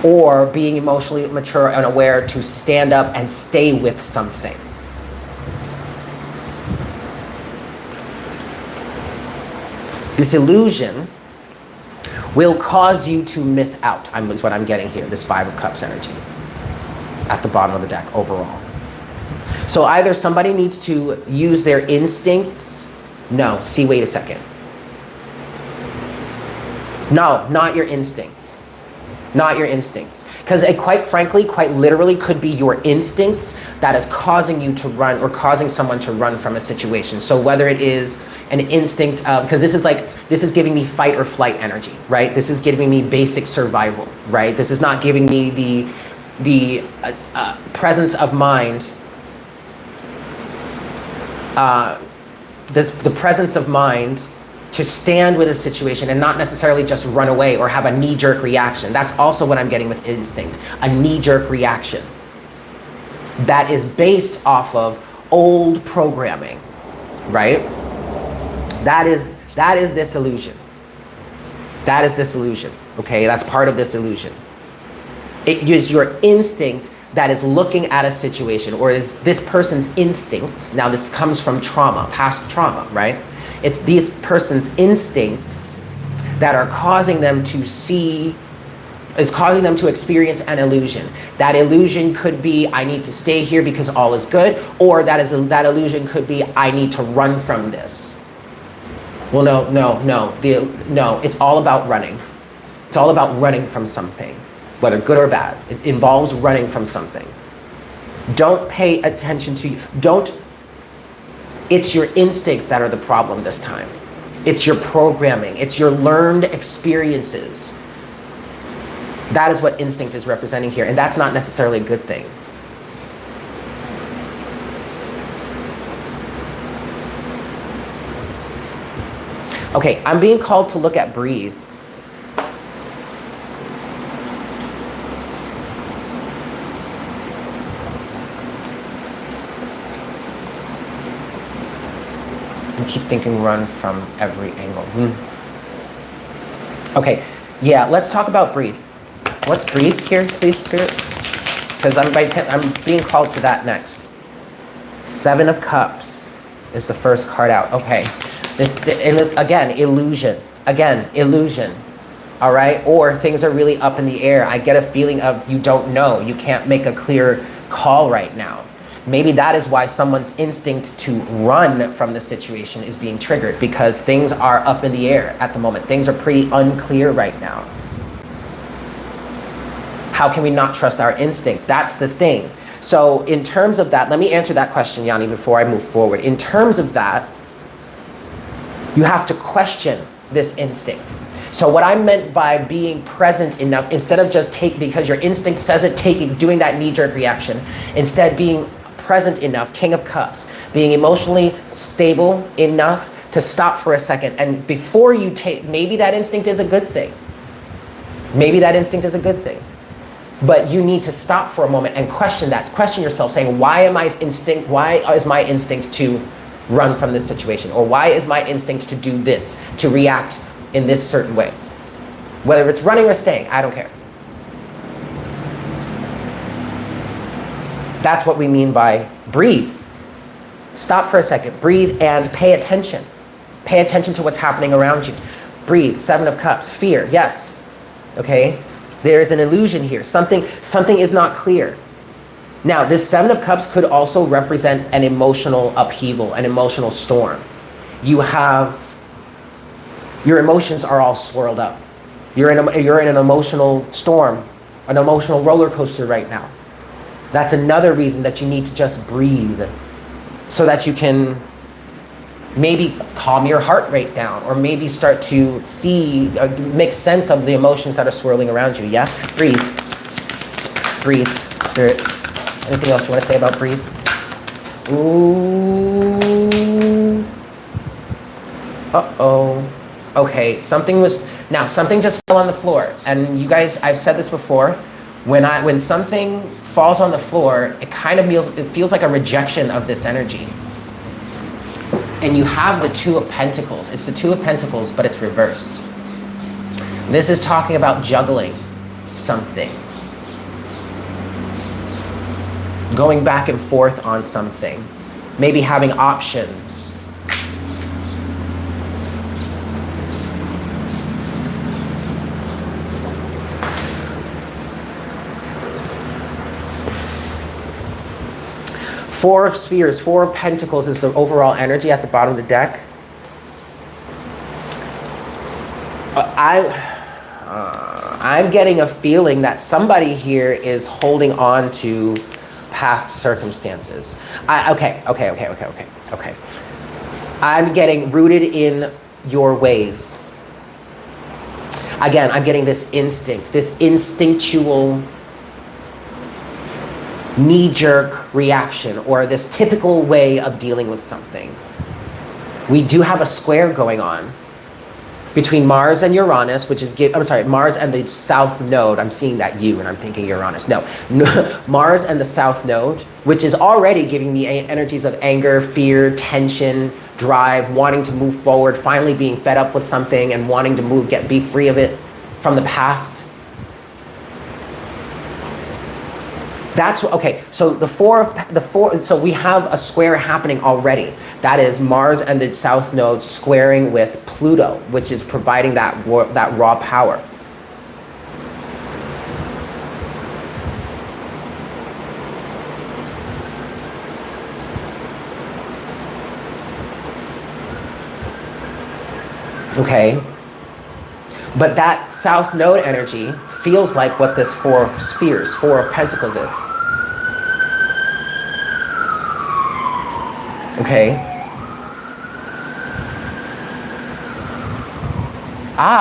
or being emotionally mature and aware to stand up and stay with something. This illusion will cause you to miss out, is what I'm getting here, this Five of Cups energy at the bottom of the deck overall. So either somebody needs to use their instincts. No, see, wait a second. No, not your instincts. Not your instincts. Because it quite frankly, quite literally could be your instincts that is causing you to run, or causing someone to run from a situation. So whether it is an instinct of, because this is giving me fight or flight energy, right? This is giving me basic survival, right? This is not giving me the presence of mind, the presence of mind to stand with a situation and not necessarily just run away or have a knee-jerk reaction. That's also what I'm getting with instinct, a knee-jerk reaction that is based off of old programming, right? That is this illusion. That is this illusion, okay? That's part of this illusion. It is your instinct that is looking at a situation, or is this person's instincts. Now this comes from trauma, past trauma, right? It's these person's instincts that are causing them to see, is causing them to experience an illusion. That illusion could be, I need to stay here because all is good, or that illusion could be, I need to run from this. Well, no, it's all about running. It's all about running from something, whether good or bad. It involves running from something. Don't pay attention to, it's your instincts that are the problem this time. It's your programming. It's your learned experiences. That is what instinct is representing here, and that's not necessarily a good thing. Okay, I'm being called to look at breathe. I keep thinking run from every angle. Okay, yeah, let's talk about breathe. What's breathe here, please, Spirit? Because I'm being called to that next. Seven of Cups is the first card out. Okay. Again, illusion. Again, illusion. all right? Or things are really up in the air. I get a feeling of you don't know. You can't make a clear call right now. Maybe that is why someone's instinct to run from the situation is being triggered, because things are up in the air at the moment. Things are pretty unclear right now. How can we not trust our instinct? That's the thing. So in terms of that, let me answer that question, Yanni, before I move forward. In terms of that, you have to question this instinct. So what I meant by being present enough, instead of just because your instinct says it, doing that knee-jerk reaction, instead being present enough, King of Cups, being emotionally stable enough to stop for a second. And before you take, maybe that instinct is a good thing. Maybe that instinct is a good thing. But you need to stop for a moment and question that. Question yourself, saying, why is my instinct to run from this situation? Or why is my instinct to do this, to react in this certain way? Whether it's running or staying, I don't care. That's what we mean by breathe. Stop for a second, breathe, and pay attention. Pay attention to what's happening around you. Breathe. 7 of Cups, fear, yes. Okay? There's an illusion here. Something is not clear. Now, this 7 of Cups could also represent an emotional upheaval, an emotional storm. Your emotions are all swirled up. You're in an emotional storm, an emotional roller coaster right now. That's another reason that you need to just breathe, so that you can maybe calm your heart rate down, or maybe start to make sense of the emotions that are swirling around you. Yeah? Breathe. Breathe, Spirit. Anything else you want to say about breathe? Ooh. Uh-oh. Okay, something just fell on the floor. And you guys, I've said this before, when something falls on the floor, it feels like a rejection of this energy. And you have the 2 of Pentacles. It's the 2 of Pentacles, but it's reversed. This is talking about juggling something. Going back and forth on something. Maybe having options. Four of Spheres, 4 of Pentacles is the overall energy at the bottom of the deck. I'm getting a feeling that somebody here is holding on to past circumstances. Okay. I'm getting rooted in your ways. Again, I'm getting this instinct, this instinctual knee-jerk reaction, or this typical way of dealing with something. We do have a square going on between Mars and Uranus, Mars and the South Node. I'm seeing that U and I'm thinking Uranus. No, Mars and the South Node, which is already giving me energies of anger, fear, tension, drive, wanting to move forward, finally being fed up with something and wanting to be free of it from the past. That's okay. So so we have a square happening already. That is Mars and the South Node squaring with Pluto, which is providing that raw power. Okay. But that South Node energy feels like what this 4 of Spheres, 4 of Pentacles is. Okay.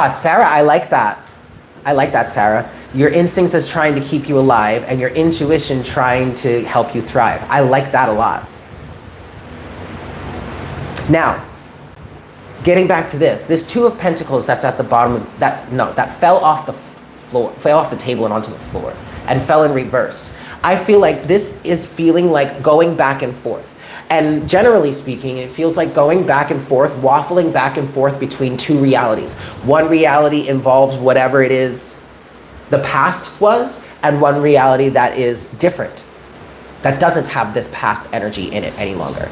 Sarah, I like that. I like that, Sarah. Your instincts is trying to keep you alive, and your intuition trying to help you thrive. I like that a lot. Now, getting back to this 2 of Pentacles that's at the bottom of that fell off the floor, fell off the table and onto the floor, and fell in reverse. I feel like this is feeling like going back and forth. And generally speaking, it feels like going back and forth, waffling back and forth between 2 realities. One reality involves whatever it is the past was, and one reality that is different, that doesn't have this past energy in it any longer.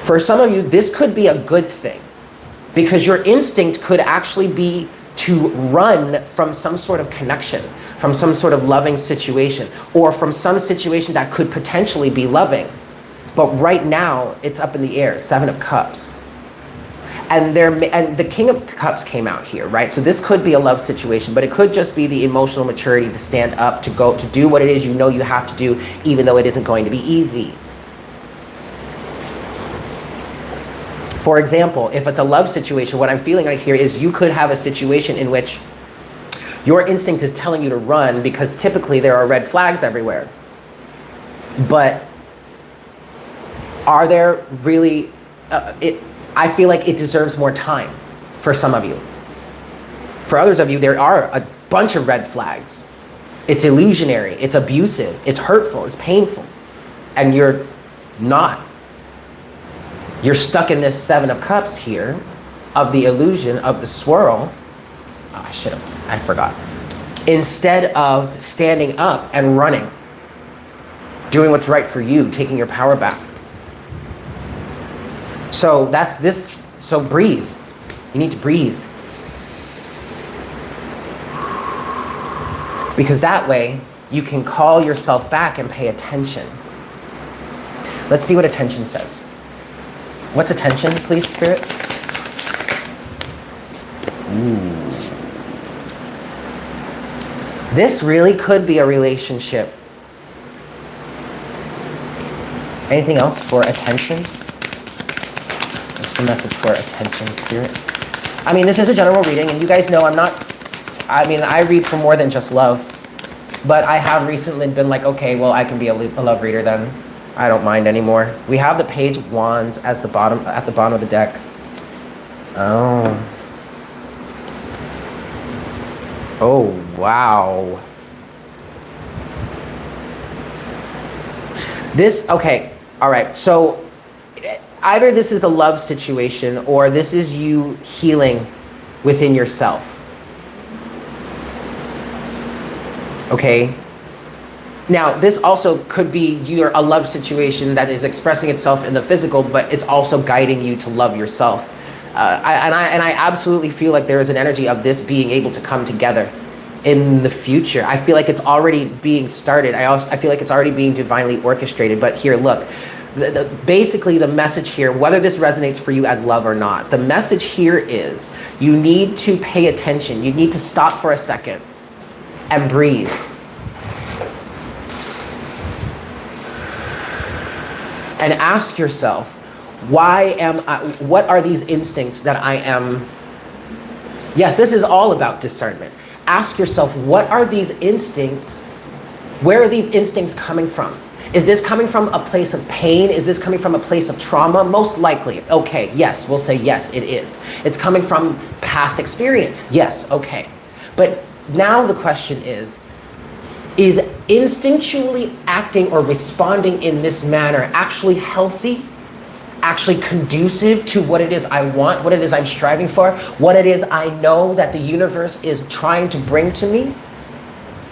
For some of you, this could be a good thing. Because your instinct could actually be to run from some sort of connection, from some sort of loving situation, or from some situation that could potentially be loving. But right now, it's up in the air, 7 of Cups. And the King of Cups came out here, right? So this could be a love situation, but it could just be the emotional maturity to stand up, to do what it is you know you have to do, even though it isn't going to be easy. For example, if it's a love situation, what I'm feeling like here is you could have a situation in which your instinct is telling you to run because typically there are red flags everywhere. But are there really... I feel like it deserves more time for some of you. For others of you, there are a bunch of red flags. It's illusionary, it's abusive, it's hurtful, it's painful. And you're not. You're stuck in this 7 of Cups here of the illusion of the swirl. Oh, I forgot. Instead of standing up and running, doing what's right for you, taking your power back. So that's this, so breathe. You need to breathe. Because that way, you can call yourself back and pay attention. Let's see what attention says. What's attention, please, Spirit? Ooh. This really could be a relationship. Anything else for attention? Message for attention, Spirit. I mean, this is a general reading, and you guys know I read for more than just love, but I have recently been like, okay, well, I can be a love reader then. I don't mind anymore. We have the Page of Wands at the bottom of the deck. Oh, wow. Okay, all right, so either this is a love situation or this is you healing within yourself. Okay? Now, this also could be a love situation that is expressing itself in the physical, but it's also guiding you to love yourself. I absolutely feel like there is an energy of this being able to come together in the future. I feel like it's already being started. I feel like it's already being divinely orchestrated. But here, look. Basically, the message here, whether this resonates for you as love or not, the message here is you need to pay attention. You need to stop for a second and breathe. And ask yourself, what are these instincts that I am... Yes, this is all about discernment. Ask yourself, what are these instincts? Where are these instincts coming from? Is this coming from a place of pain? Is this coming from a place of trauma? Most likely. Okay, yes, we'll say yes, it is. It's coming from past experience. Yes, okay. But now the question is instinctually acting or responding in this manner actually healthy? Actually conducive to what it is I want, what it is I'm striving for, what it is I know that the universe is trying to bring to me?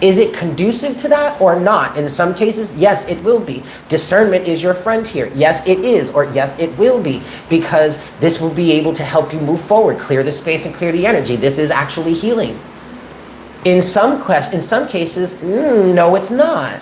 Is it conducive to that or not? In some cases, yes, it will be. Discernment is your friend here. Yes, it is, or yes, it will be, because this will be able to help you move forward, clear the space and clear the energy. This is actually healing. In some cases, no, it's not.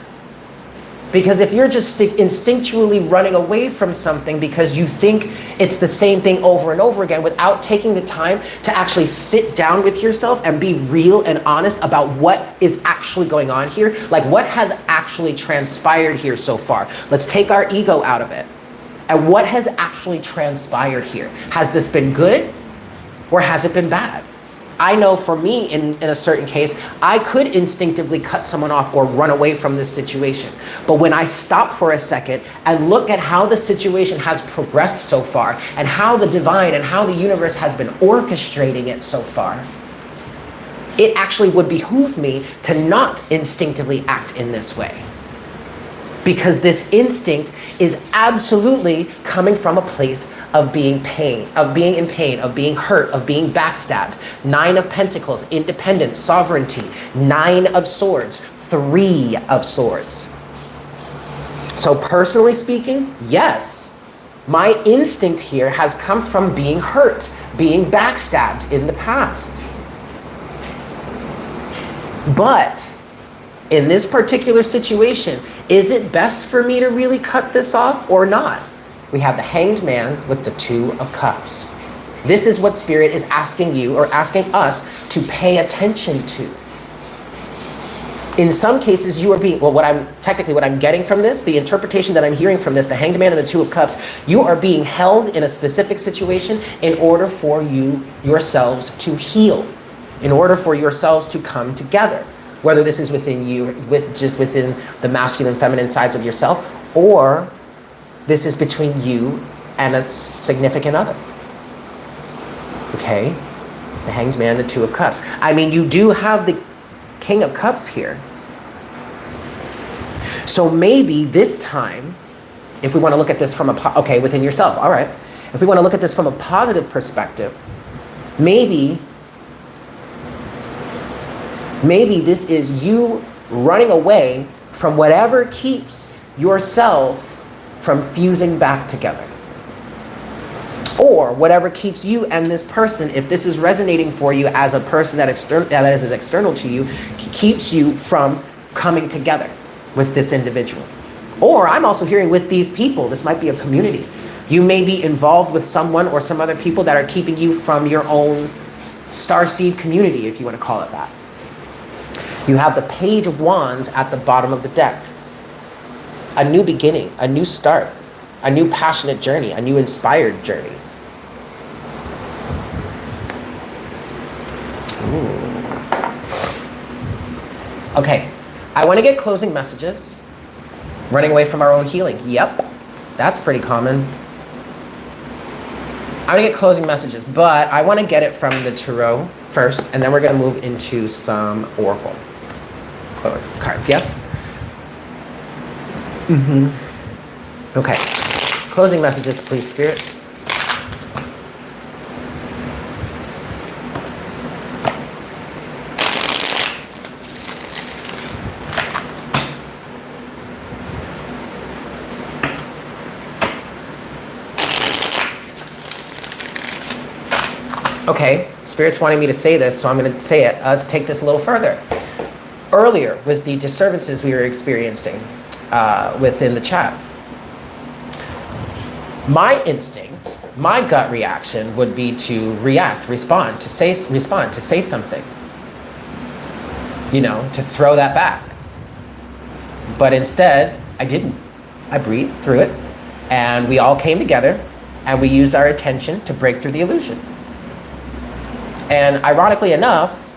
Because if you're just instinctually running away from something because you think it's the same thing over and over again without taking the time to actually sit down with yourself and be real and honest about what is actually going on here, like what has actually transpired here so far. Let's take our ego out of it. And what has actually transpired here? Has this been good or has it been bad? I know for me, in a certain case, I could instinctively cut someone off or run away from this situation. But when I stop for a second and look at how the situation has progressed so far and how the divine and how the universe has been orchestrating it so far, it actually would behoove me to not instinctively act in this way. Because this instinct is absolutely coming from a place of being in pain, of being hurt, of being backstabbed. 9 of Pentacles, independence, sovereignty. 9 of Swords, 3 of Swords. So personally speaking, yes, my instinct here has come from being hurt, being backstabbed in the past. But in this particular situation, is it best for me to really cut this off or not? We have the Hanged Man with the Two of Cups. This is what Spirit is asking you or asking us to pay attention to. In some cases, you are being, well, what I'm getting from this, the interpretation that I'm hearing from this, the Hanged Man and the Two of Cups, you are being held in a specific situation in order for yourselves to heal, in order for yourselves to come together. Whether this is within you, just within the masculine, feminine sides of yourself, or this is between you and a significant other. Okay? The Hanged Man, the Two of Cups. I mean, you do have the King of Cups here. So maybe this time, if we want to look at this from within yourself, all right. If we want to look at this from a positive perspective, maybe this is you running away from whatever keeps yourself from fusing back together. Or whatever keeps you and this person, if this is resonating for you as a person that is external to you, keeps you from coming together with this individual. Or I'm also hearing with these people, this might be a community. You may be involved with someone or some other people that are keeping you from your own starseed community, if you want to call it that. You have the Page of Wands at the bottom of the deck. A new beginning, a new start, a new passionate journey, a new inspired journey. Ooh. Okay, I want to get closing messages. Running away from our own healing. Yep, that's pretty common. I want to get closing messages, but I want to get it from the Tarot first, and then we're going to move into some Oracle cards. Yes? Okay. Closing messages, please, Spirit. Okay, Spirit's wanting me to say this, so I'm going to say it. Let's take this a little further. Earlier, with the disturbances we were experiencing within the chat, my instinct, my gut reaction would be to respond, to say something. You know, to throw that back. But instead, I didn't. I breathed through it, and we all came together, and we used our attention to break through the illusion. And ironically enough,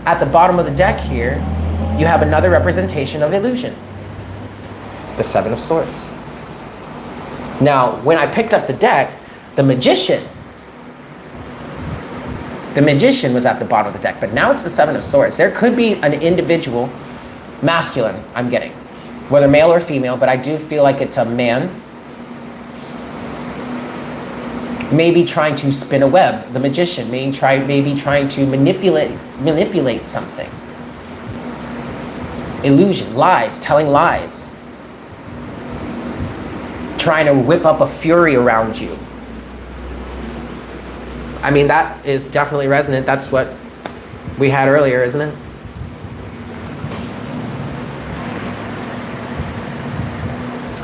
at the bottom of the deck here, you have another representation of illusion. The Seven of Swords. Now, when I picked up the deck, the Magician was at the bottom of the deck, but now it's the Seven of Swords. There could be an individual, masculine, I'm getting, whether male or female, but I do feel like it's a man, maybe trying to spin a web. The Magician maybe trying to manipulate something. Illusion, lies, telling lies. Trying to whip up a fury around you. I mean, that is definitely resonant. That's what we had earlier, isn't it?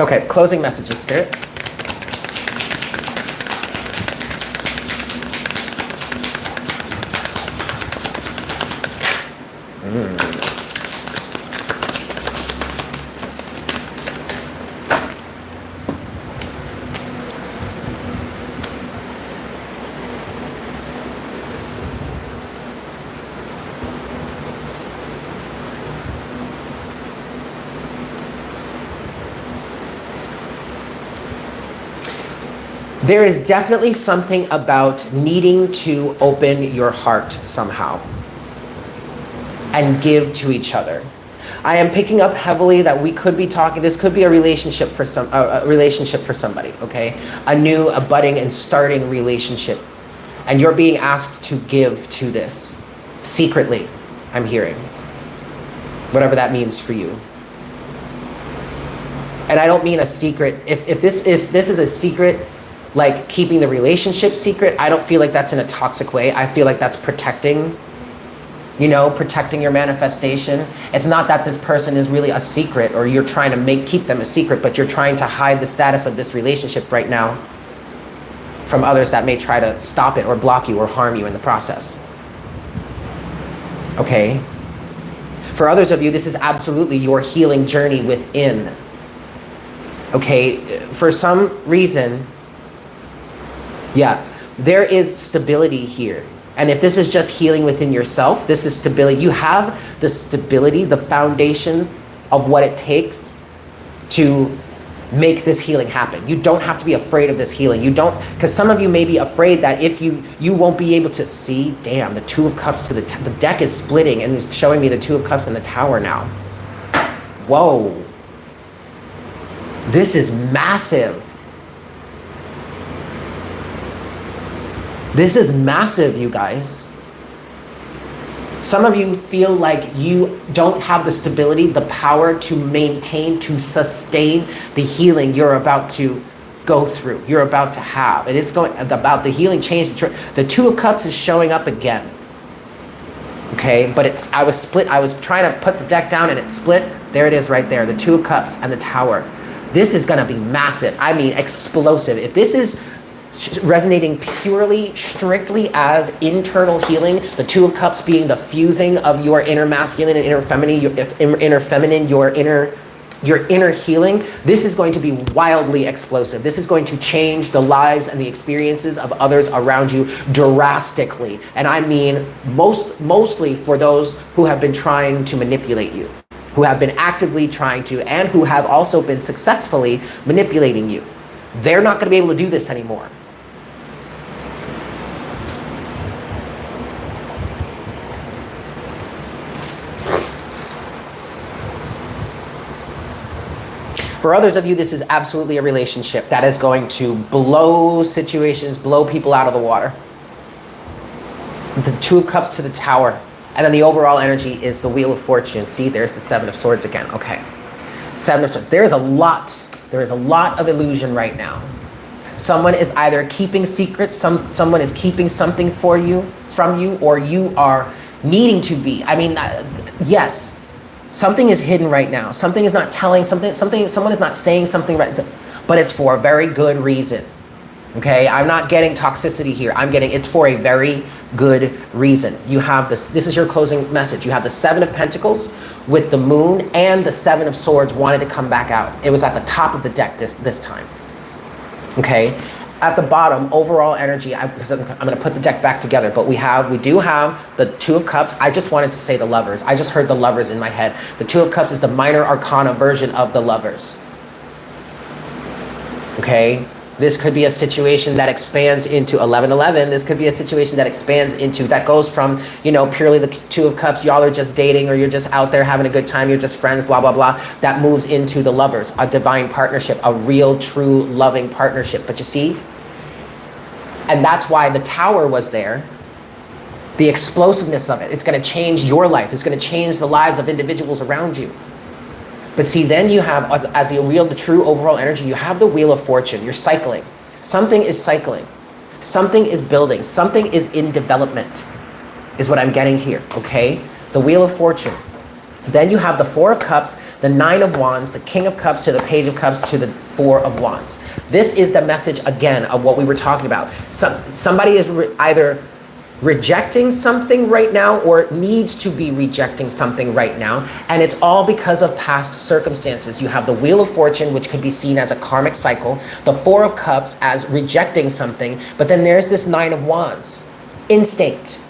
Okay, closing messages, Spirit. There is definitely something about needing to open your heart somehow and give to each other. I am picking up heavily that we could be talking, this could be a relationship for somebody, okay? A budding and starting relationship. And you're being asked to give to this secretly, I'm hearing. Whatever that means for you. And I don't mean a secret. If this is a secret like keeping the relationship secret. I don't feel like that's in a toxic way. I feel like that's protecting, you know, protecting your manifestation. It's not that this person is really a secret or you're trying to keep them a secret, but you're trying to hide the status of this relationship right now from others that may try to stop it or block you or harm you in the process. Okay? For others of you, this is absolutely your healing journey within. Okay? For some reason, yeah, there is stability here. And if this is just healing within yourself, this is stability. You have the stability, the foundation of what it takes to make this healing happen. You don't have to be afraid of this healing. You don't, because some of you may be afraid that if you won't be able to see, damn, the Two of Cups to the deck is splitting and it's showing me the Two of Cups in the Tower now. Whoa. This is massive. This is massive, you guys. Some of you feel like you don't have the stability, the power to maintain, to sustain the healing you're about to go through, you're about to have. And it's going about the healing change. The Two of Cups is showing up again. Okay, but I was trying to put the deck down and it split. There it is right there, the Two of Cups and the Tower. This is gonna be massive. I mean, explosive. If this is resonating purely, strictly as internal healing, the Two of Cups being the fusing of your inner masculine and inner feminine, your inner healing, this is going to be wildly explosive. This is going to change the lives and the experiences of others around you drastically. And I mean mostly for those who have been trying to manipulate you, who have been actively trying to, and who have also been successfully manipulating you. They're not going to be able to do this anymore. For others of you, this is absolutely a relationship that is going to blow situations, blow people out of the water. The Two of Cups to the Tower. And then the overall energy is the Wheel of Fortune. See, there's the Seven of Swords again. Okay. Seven of Swords. There is a lot of illusion right now. Someone is either keeping secrets, someone is keeping something from you, or you are needing to be. I mean, yes. Something is hidden right now. Something is not telling something, someone is not saying something right, but it's for a very good reason. Okay, I'm not getting toxicity here. It's for a very good reason. You have this is your closing message. You have the Seven of Pentacles with the Moon and the Seven of Swords wanted to come back out. It was at the top of the deck this time. Okay, at the bottom, overall energy, because I'm going to put the deck back together, but we do have the Two of Cups. I just wanted to say the Lovers. I just heard the Lovers in my head. The Two of Cups is the minor arcana version of the Lovers. Okay, this could be a situation that expands into 1111. This could be a situation that expands into, that goes from, you know, purely the Two of Cups, y'all are just dating or you're just out there having a good time, you're just friends, blah, blah, blah. That moves into the Lovers, a divine partnership, a real, true, loving partnership. But you see, and that's why the Tower was there. The explosiveness of it. It's going to change your life. It's going to change the lives of individuals around you. But see, then you have, as the true overall energy, you have the Wheel of Fortune. You're cycling. Something is cycling. Something is building. Something is in development, is what I'm getting here, okay? The Wheel of Fortune. Then you have the Four of Cups, the Nine of Wands, the King of Cups to the Page of Cups to the Four of Wands. This is the message, again, of what we were talking about. Somebody is either rejecting something right now or needs to be rejecting something right now, and it's all because of past circumstances. You have the Wheel of Fortune, which could be seen as a karmic cycle, the Four of Cups as rejecting something, but then there's this Nine of Wands, instinct.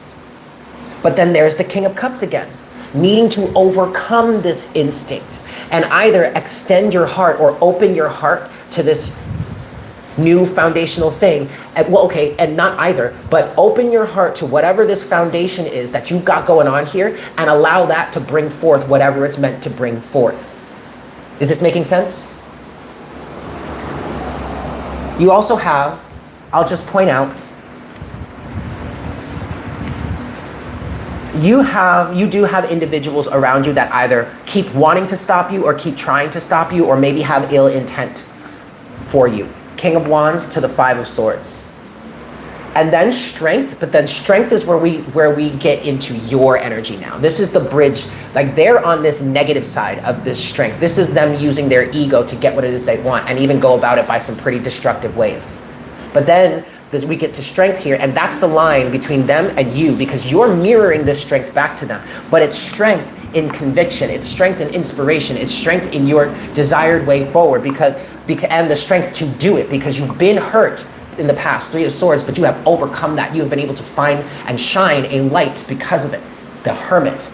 But then there's the King of Cups again, needing to overcome this instinct and either extend your heart or open your heart to this new foundational thing. And not either, but open your heart to whatever this foundation is that you've got going on here and allow that to bring forth whatever it's meant to bring forth. Is this making sense? You also have, I'll just point out, you do have individuals around you that either keep wanting to stop you or keep trying to stop you or maybe have ill intent for you King of Wands to the Five of Swords. And then strength, but then strength is where we get into your energy now. This is the bridge. Like, they're on this negative side of this strength. This is them using their ego to get what it is they want and even go about it by some pretty destructive ways. But then we get to strength here, and that's the line between them and you, because you're mirroring this strength back to them. But it's strength in conviction, it's strength in inspiration, it's strength in your desired way forward, and the strength to do it, because you've been hurt in the past, Three of Swords, but you have overcome that. You have been able to find and shine a light because of it, the Hermit.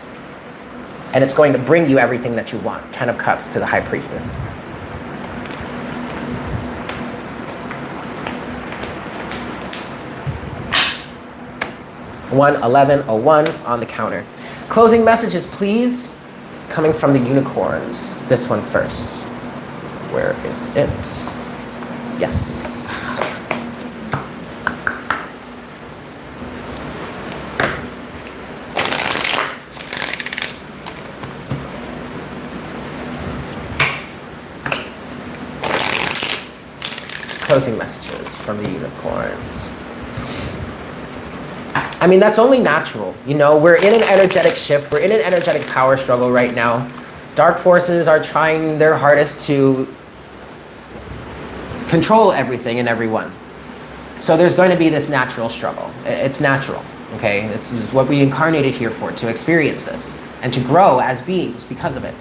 And it's going to bring you everything that you want. Ten of Cups to the High Priestess. One 1101 on the counter. Closing messages, please, coming from the unicorns. This one first. Where is it? Yes. Closing messages from the unicorns. I mean, that's only natural. You know, we're in an energetic shift. We're in an energetic power struggle right now. Dark forces are trying their hardest to control everything and everyone. So there's going to be this natural struggle. It's natural, okay? This is what we incarnated here for, to experience this and to grow as beings because of it.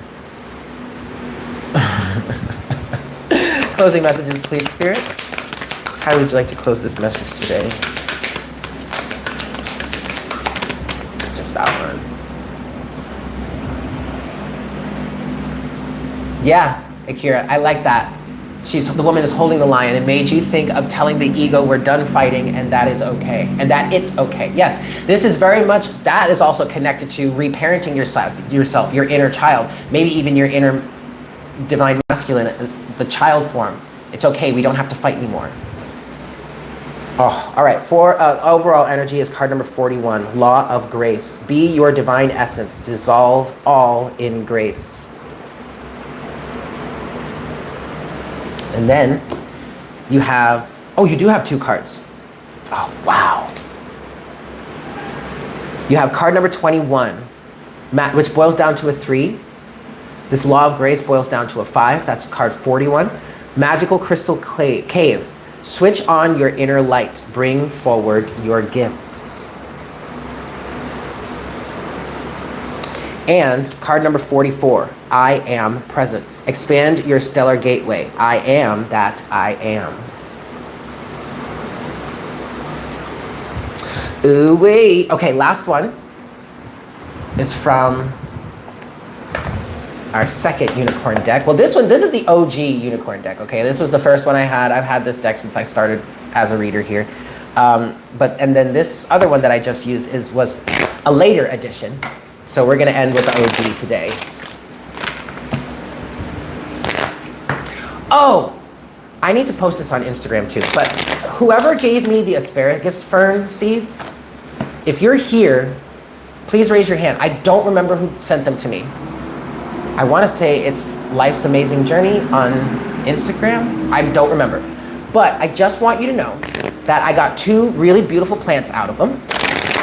Closing messages, please, Spirit. How would you like to close this message today? Just that one. Yeah, Akira, I like that. The woman is holding the lion. It made you think of telling the ego we're done fighting and that is okay. And that it's okay. Yes, this is very much, that is also connected to reparenting yourself, your inner child, maybe even your inner divine masculine, the child form. It's okay, we don't have to fight anymore. Oh, all right, for overall energy is card number 41, Law of Grace. Be your divine essence, dissolve all in grace. And then you have, oh, you do have two cards. Oh, wow. You have card number 21, which boils down to a 3. This Law of Grace boils down to a 5. That's card 41. Magical Crystal Cave. Switch on your inner light. Bring forward your gifts. And card number 44, I am presence. Expand your stellar gateway. I am that I am. Ooh wee. Okay, last one is from our second unicorn deck. Well, this is the OG unicorn deck, okay? This was the first one I had. I've had this deck since I started as a reader here. And then this other one that I just used was a later edition. So we're gonna end with the OG today. Oh, I need to post this on Instagram too, but whoever gave me the asparagus fern seeds, if you're here, please raise your hand. I don't remember who sent them to me. I wanna say it's Life's Amazing Journey on Instagram. I don't remember. But I just want you to know that I got 2 really beautiful plants out of them.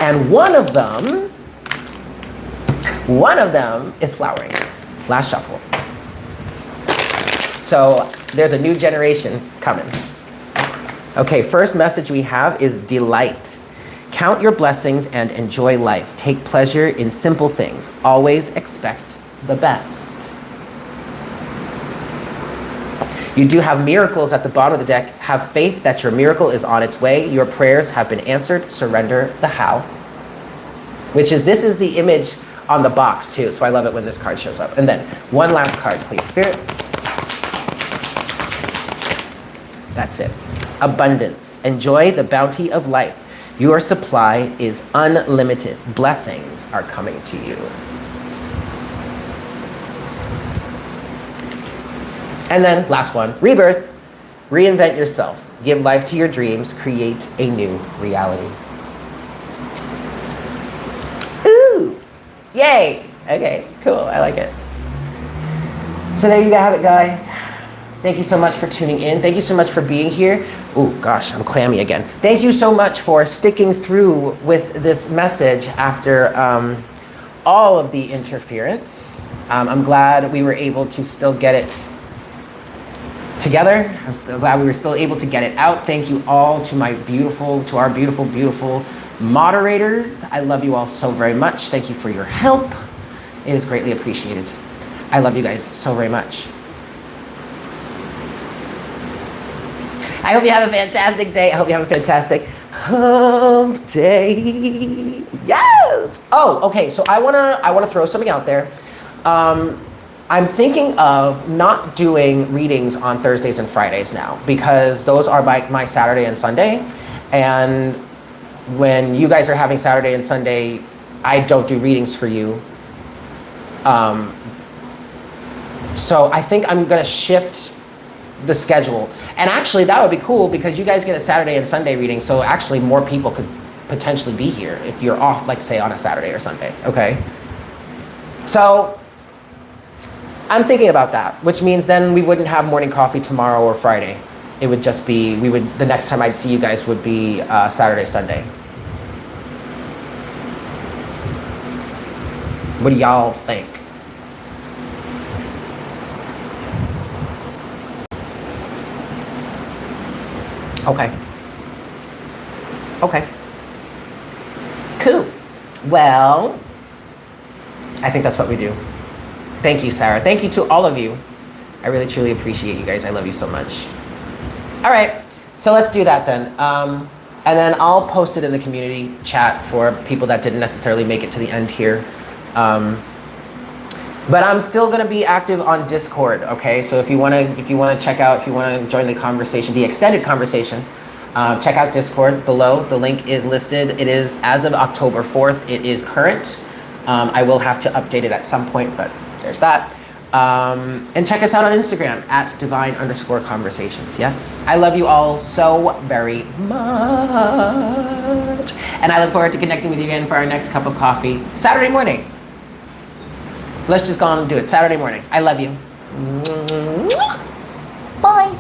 And one of them is flowering. Last shuffle. So there's a new generation coming. Okay, first message we have is delight. Count your blessings and enjoy life. Take pleasure in simple things. Always expect the best. You do have miracles at the bottom of the deck. Have faith that your miracle is on its way. Your prayers have been answered. Surrender the how. This is the image on the box too, so I love it when this card shows up. And then one last card, please, Spirit. That's it. Abundance. Enjoy the bounty of life. Your supply is unlimited. Blessings are coming to you. And then last one, rebirth. Reinvent yourself. Give life to your dreams. Create a new reality. Ooh, yay. Okay, cool, I like it. So there you have it, guys. Thank you so much for tuning in. Thank you so much for being here. Oh gosh, I'm clammy again. Thank you so much for sticking through with this message after all of the interference. I'm glad we were able to still get it together. I'm still glad we were still able to get it out. Thank you all to our beautiful moderators. I love you all so very much. Thank you for your help. It is greatly appreciated. I love you guys so very much. I hope you have a fantastic day. I hope you have a fantastic hump day. Yes. Oh, okay. So I wanna throw something out there. I'm thinking of not doing readings on Thursdays and Fridays now because those are my Saturday and Sunday. And when you guys are having Saturday and Sunday, I don't do readings for you. So I think I'm gonna shift the schedule. And actually that would be cool because you guys get a Saturday and Sunday reading, so actually more people could potentially be here if you're off, like say on a Saturday or Sunday, okay? So I'm thinking about that, which means then we wouldn't have morning coffee tomorrow or Friday. It would just be, the next time I'd see you guys would be Saturday, Sunday. What do y'all think? Okay. Okay. Cool. Well, I think that's what we do. Thank you, Sarah. Thank you to all of you. I really, truly appreciate you guys. I love you so much. All right. So let's do that then. And then I'll post it in the community chat for people that didn't necessarily make it to the end here. But I'm still going to be active on Discord, okay? So if you want to check out, if you want to join the conversation, the extended conversation, check out Discord below. The link is listed. It is as of October 4th. It is current. I will have to update it at some point, but there's that. And check us out on Instagram at divine_conversations. Yes, I love you all so very much. And I look forward to connecting with you again for our next cup of coffee Saturday morning. Let's just go on and do it Saturday morning. I love you. Bye.